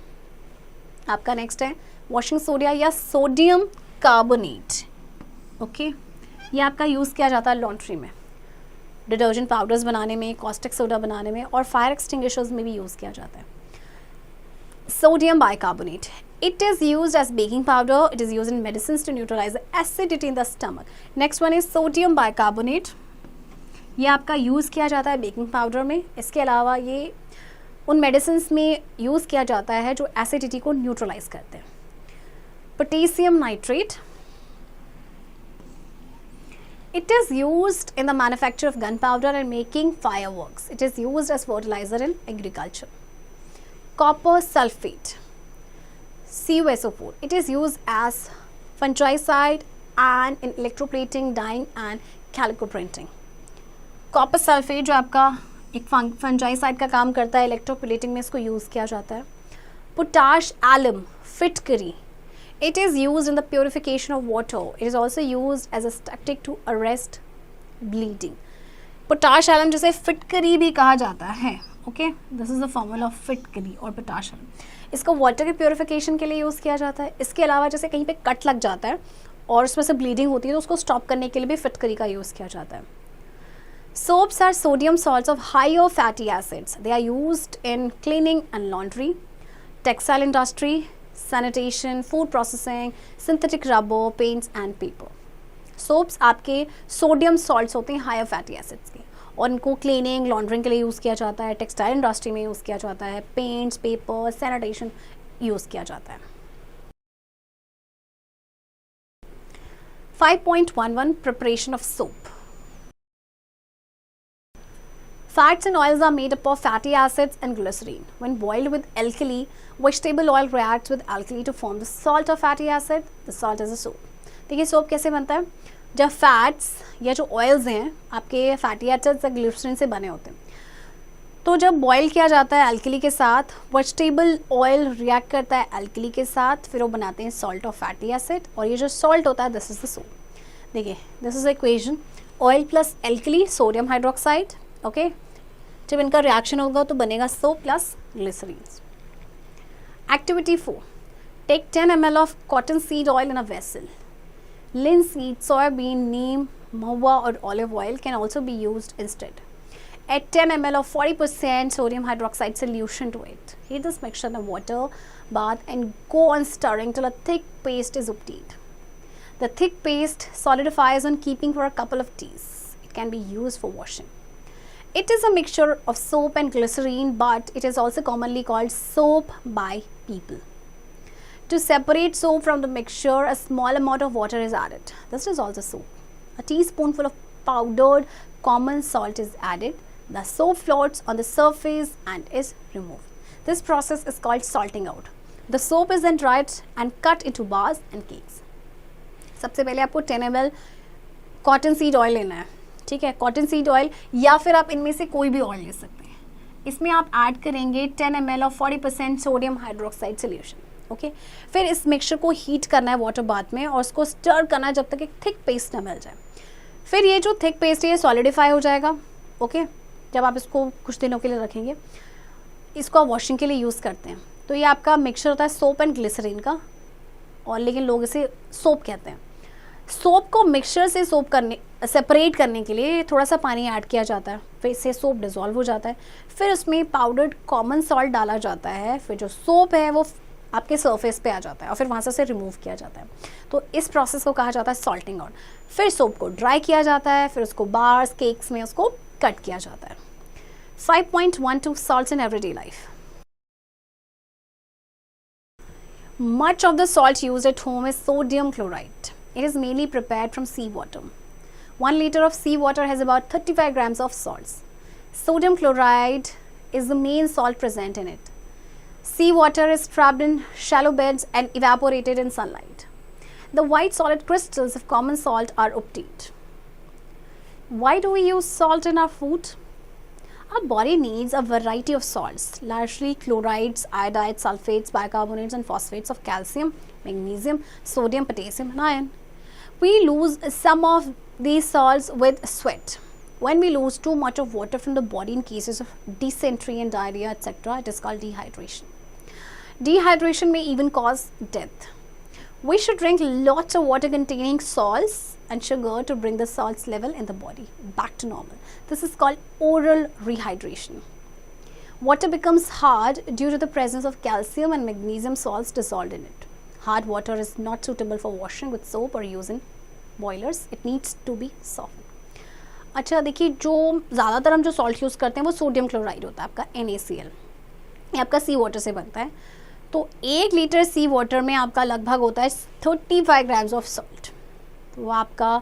[SPEAKER 1] आपका next है washing soda या sodium carbonate. Okay, ये आपका use किया जाता है laundry में. Detergent powders बनाने में, कॉस्टिक सोडा बनाने में और फायर एक्सटिंग्विशर्स में भी यूज़ किया जाता है. Sodium bicarbonate. It is used as baking powder. It is used in medicines to neutralize the acidity in the stomach. Next one is sodium bicarbonate. ये आपका यूज़ किया जाता है बेकिंग पाउडर में. इसके अलावा ये उन मेडिसिन्स में यूज़ किया जाता है जो एसिडिटी को न्यूट्रलाइज करते हैं. Potassium nitrate. It is used in the manufacture of gunpowder and making fireworks. It is used as fertilizer in agriculture. Copper sulfate, CuSO4. It is used as fungicide and in electroplating, dyeing and calico printing. Copper sulfate जो आपका एक फंजाइसाइड का काम करता है, electroplating में इसको use किया जाता है. पोटाश एलम फिटकरी. It is used in the purification of water. It is also used as a tactic to arrest bleeding. Potash alum जिसे फिटकरी भी कहा जाता है. Okay, this is the formula of फिटकरी और पोटाश एलम. इसको वाटर के प्योरिफिकेशन के लिए यूज़ किया जाता है. इसके अलावा जैसे कहीं पे कट लग जाता है और उसमें से ब्लीडिंग होती है तो उसको स्टॉप करने के लिए भी फिटकरी का यूज़ किया जाता है. Soaps are sodium salts of higher fatty acids. They are used in cleaning and laundry, textile industry, sanitation, food processing, synthetic rubber, paints and paper. Soaps आपके सोडियम सॉल्ट्स होते हैं हायर फैटी एसिड्स के और इनको cleaning laundering के लिए use किया जाता है, टेक्सटाइल इंडस्ट्री में यूज़ किया जाता है, पेंट्स, पेपर, सैनिटेशन यूज़ किया जाता है. 5.11 Preparation of soap. Fats and oils are made up of fatty acids and glycerine. When boiled with alkali, vegetable oil reacts with alkali to form the salt of fatty acid. The salt is a soap. देखिए soap कैसे बनता है. जब fats या जो oils हैं आपके fatty acids या ग्लिसरीन से बने होते हैं, तो जब बॉईल किया जाता है अल्कली के साथ, वेजिटेबल ऑयल रिएक्ट करता है अल्कली के साथ, फिर वो बनाते हैं सॉल्ट ऑफ फैटी एसिड और ये जो सॉल्ट होता है दिस इज द सोप. देखिए this is equation, oil plus alkali sodium hydroxide. Okay, जब इनका रिएक्शन होगा तो बनेगा soap plus glycerine. Activity 4. Take 10 ml of cotton seed oil in a vessel. Linseed, soybean, neem, mahua or olive oil can also be used instead. Add 10 ml of 40% sodium hydroxide solution to it. Heat this mixture in a water bath and go on stirring till a thick paste is obtained. The thick paste solidifies on keeping for a couple of days. It can be used for washing. It is a mixture of soap and glycerine, but it is also commonly called soap by people. To separate soap from the mixture, a small amount of water is added. This is also soap. A teaspoonful of powdered common salt is added. The soap floats on the surface and is removed. This process is called salting out. The soap is then dried and cut into bars and cakes. सबसे पहले आपको 10 ml cotton seed oil लेना है. ठीक है, cotton seed oil या फिर आप इनमें से कोई भी ऑयल ले सकते हैं. इसमें आप ऐड करेंगे 10 ml of 40% sodium hydroxide solution. Okay, फिर इस मिक्सचर को हीट करना है वाटर बाथ में और उसको स्टर करना है जब तक एक थिक पेस्ट ना मिल जाए. फिर ये जो थिक पेस्ट है ये सॉलिडिफाई हो जाएगा. ओके, जब आप इसको कुछ दिनों के लिए रखेंगे, इसको आप वॉशिंग के लिए यूज़ करते हैं. तो ये आपका मिक्सचर होता है सोप एंड ग्लिसरीन का, और लेकिन लोग इसे सोप कहते हैं. सोप को मिक्सचर से सोप करने सेपरेट करने के लिए थोड़ा सा पानी ऐड किया जाता है, फिर इससे सोप डिज़ोल्व हो जाता है. फिर उसमें पाउडर्ड कॉमन सॉल्ट डाला जाता है. फिर जो सोप है वो आपके सरफेस पे आ जाता है और फिर वहाँ से रिमूव किया जाता है. तो इस प्रोसेस को कहा जाता है सॉल्टिंग आउट. फिर सोप को ड्राई किया जाता है, फिर उसको बार्स केक्स में उसको कट किया जाता है. 5.12 Salts in everyday life. Much of the salt used at home is sodium chloride. It is mainly prepared from seawater. 1 liter of seawater has about 35 grams of salts. Sodium chloride is the main salt present in it. Seawater is trapped in shallow beds and evaporated in sunlight. The white solid crystals of common salt are obtained. Why do we use salt in our food? Our body needs a variety of salts, largely chlorides, iodides, sulfates, bicarbonates and phosphates of calcium, magnesium, sodium, potassium and iron. We lose some of these salts with sweat. When we lose too much of water from the body in cases of dysentery and diarrhea, etc., it is called dehydration. Dehydration may even cause death. We should drink lots of water containing salts and sugar to bring the salts level in the body back to normal. This is called oral rehydration. Water becomes hard due to the presence of calcium and magnesium salts dissolved in it. Hard water is not suitable for washing with soap or use in boilers. It needs to be softened. अच्छा देखिए, जो ज़्यादातर हम जो salt use करते हैं वो sodium chloride होता है, आपका NaCl, ये आपका सी वाटर से बनता है. तो 1 लीटर सी वाटर में आपका लगभग होता है 35 ग्राम्स ऑफ सॉल्ट. तो वो आपका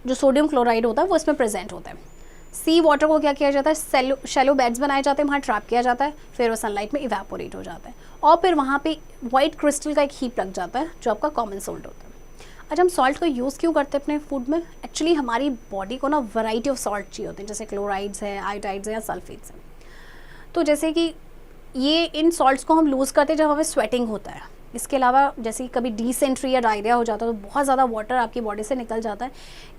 [SPEAKER 1] जो सोडियम क्लोराइड होता है वो इसमें प्रेजेंट होता है. सी वाटर को क्या किया जाता है, शैलो बेड्स बनाए जाते हैं, वहाँ ट्रैप किया जाता है, फिर वो सनलाइट में इवेपोरेट हो जाता है और फिर वहाँ पे वाइट क्रिस्टल का एक हीप लग जाता है जो आपका कॉमन सॉल्ट होता है. अच्छा, हम सॉल्ट को यूज़ क्यों करते हैं अपने फूड में? एक्चुअली हमारी बॉडी को ना वैरायटी ऑफ सॉल्ट चाहिए होते हैं, जैसे क्लोराइड्स है, आयोडाइड्स है या सल्फेट्स हैं. तो जैसे कि ये इन सॉल्ट्स को हम लूज़ करते हैं जब हमें स्वेटिंग होता है. इसके अलावा जैसे कि कभी डिसेंट्री या डायरिया हो जाता है तो बहुत ज़्यादा वाटर आपकी बॉडी से निकल जाता है,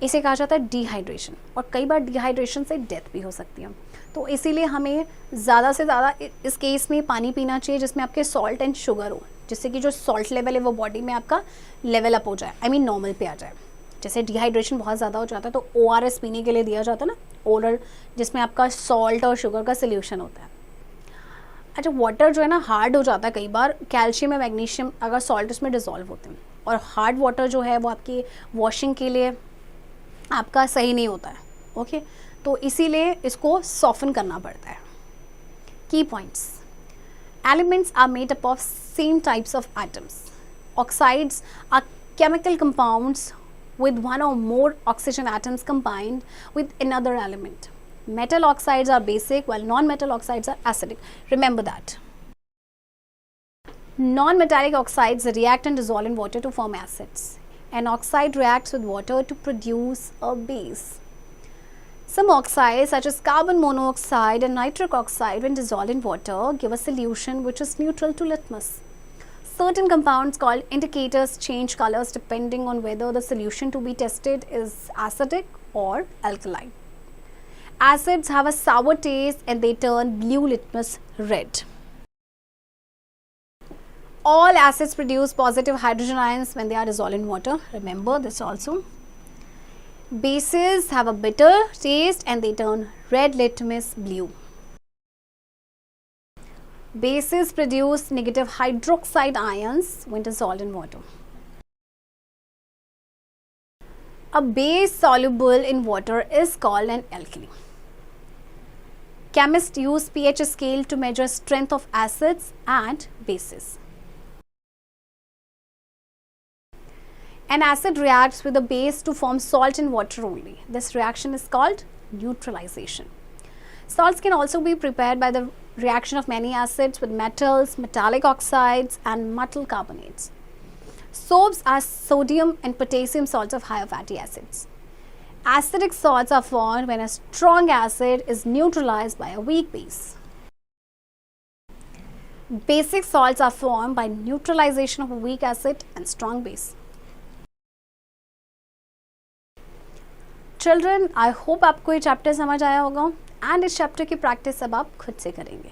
[SPEAKER 1] इसे कहा जाता है डिहाइड्रेशन. और कई बार डिहाइड्रेशन से डेथ भी हो सकती है. तो इसीलिए हमें ज़्यादा से ज़्यादा इस केस में पानी पीना चाहिए जिसमें आपके सॉल्ट एंड शुगर हो, जिससे कि जो सॉल्ट लेवल है वो बॉडी में आपका लेवल अप हो जाए, आई मीन नॉर्मल पे आ जाए. जैसे डिहाइड्रेशन बहुत ज़्यादा हो जाता है तो ORS पीने के लिए दिया जाता है ना, ओरल, जिसमें आपका सॉल्ट और शुगर का सोल्यूशन होता है. अच्छा, वाटर जो है ना हार्ड हो जाता है कई बार, कैल्शियम या मैग्नीशियम अगर सॉल्ट उसमें डिज़ोल्व होते हैं, और हार्ड वाटर जो है वो आपकी वॉशिंग के लिए आपका सही नहीं होता है. ओके, तो इसीलिए इसको सॉफ्टन करना पड़ता है. Key points: elements are made up of same types of atoms. Oxides are chemical compounds with one or more oxygen atoms combined with another element. Metal oxides are basic while non-metal oxides are acidic. Remember that. Non-metallic oxides react and dissolve in water to form acids. An oxide reacts with water to produce a base. Some oxides such as carbon monoxide and nitric oxide when dissolved in water give a solution which is neutral to litmus. Certain compounds called indicators change colors depending on whether the solution to be tested is acidic or alkaline. Acids have a sour taste and they turn blue litmus red. All acids produce positive hydrogen ions when they are dissolved in water. Remember this also. Bases have a bitter taste and they turn red litmus blue. Bases produce negative hydroxide ions when dissolved in water. A base soluble in water is called an alkali. Chemists use pH scale to measure strength of acids and bases. An acid reacts with a base to form salt in water only. This reaction is called neutralization. Salts can also be prepared by the reaction of many acids with metals, metallic oxides and metal carbonates. Soaps are sodium and potassium salts of higher fatty acids. Acidic salts are formed when a strong acid is neutralized by a weak base. Basic salts are formed by neutralization of a weak acid and strong base. Children, I hope आपको ये chapter समझ आया होगा and इस chapter की practice अब आप खुद से करेंगे.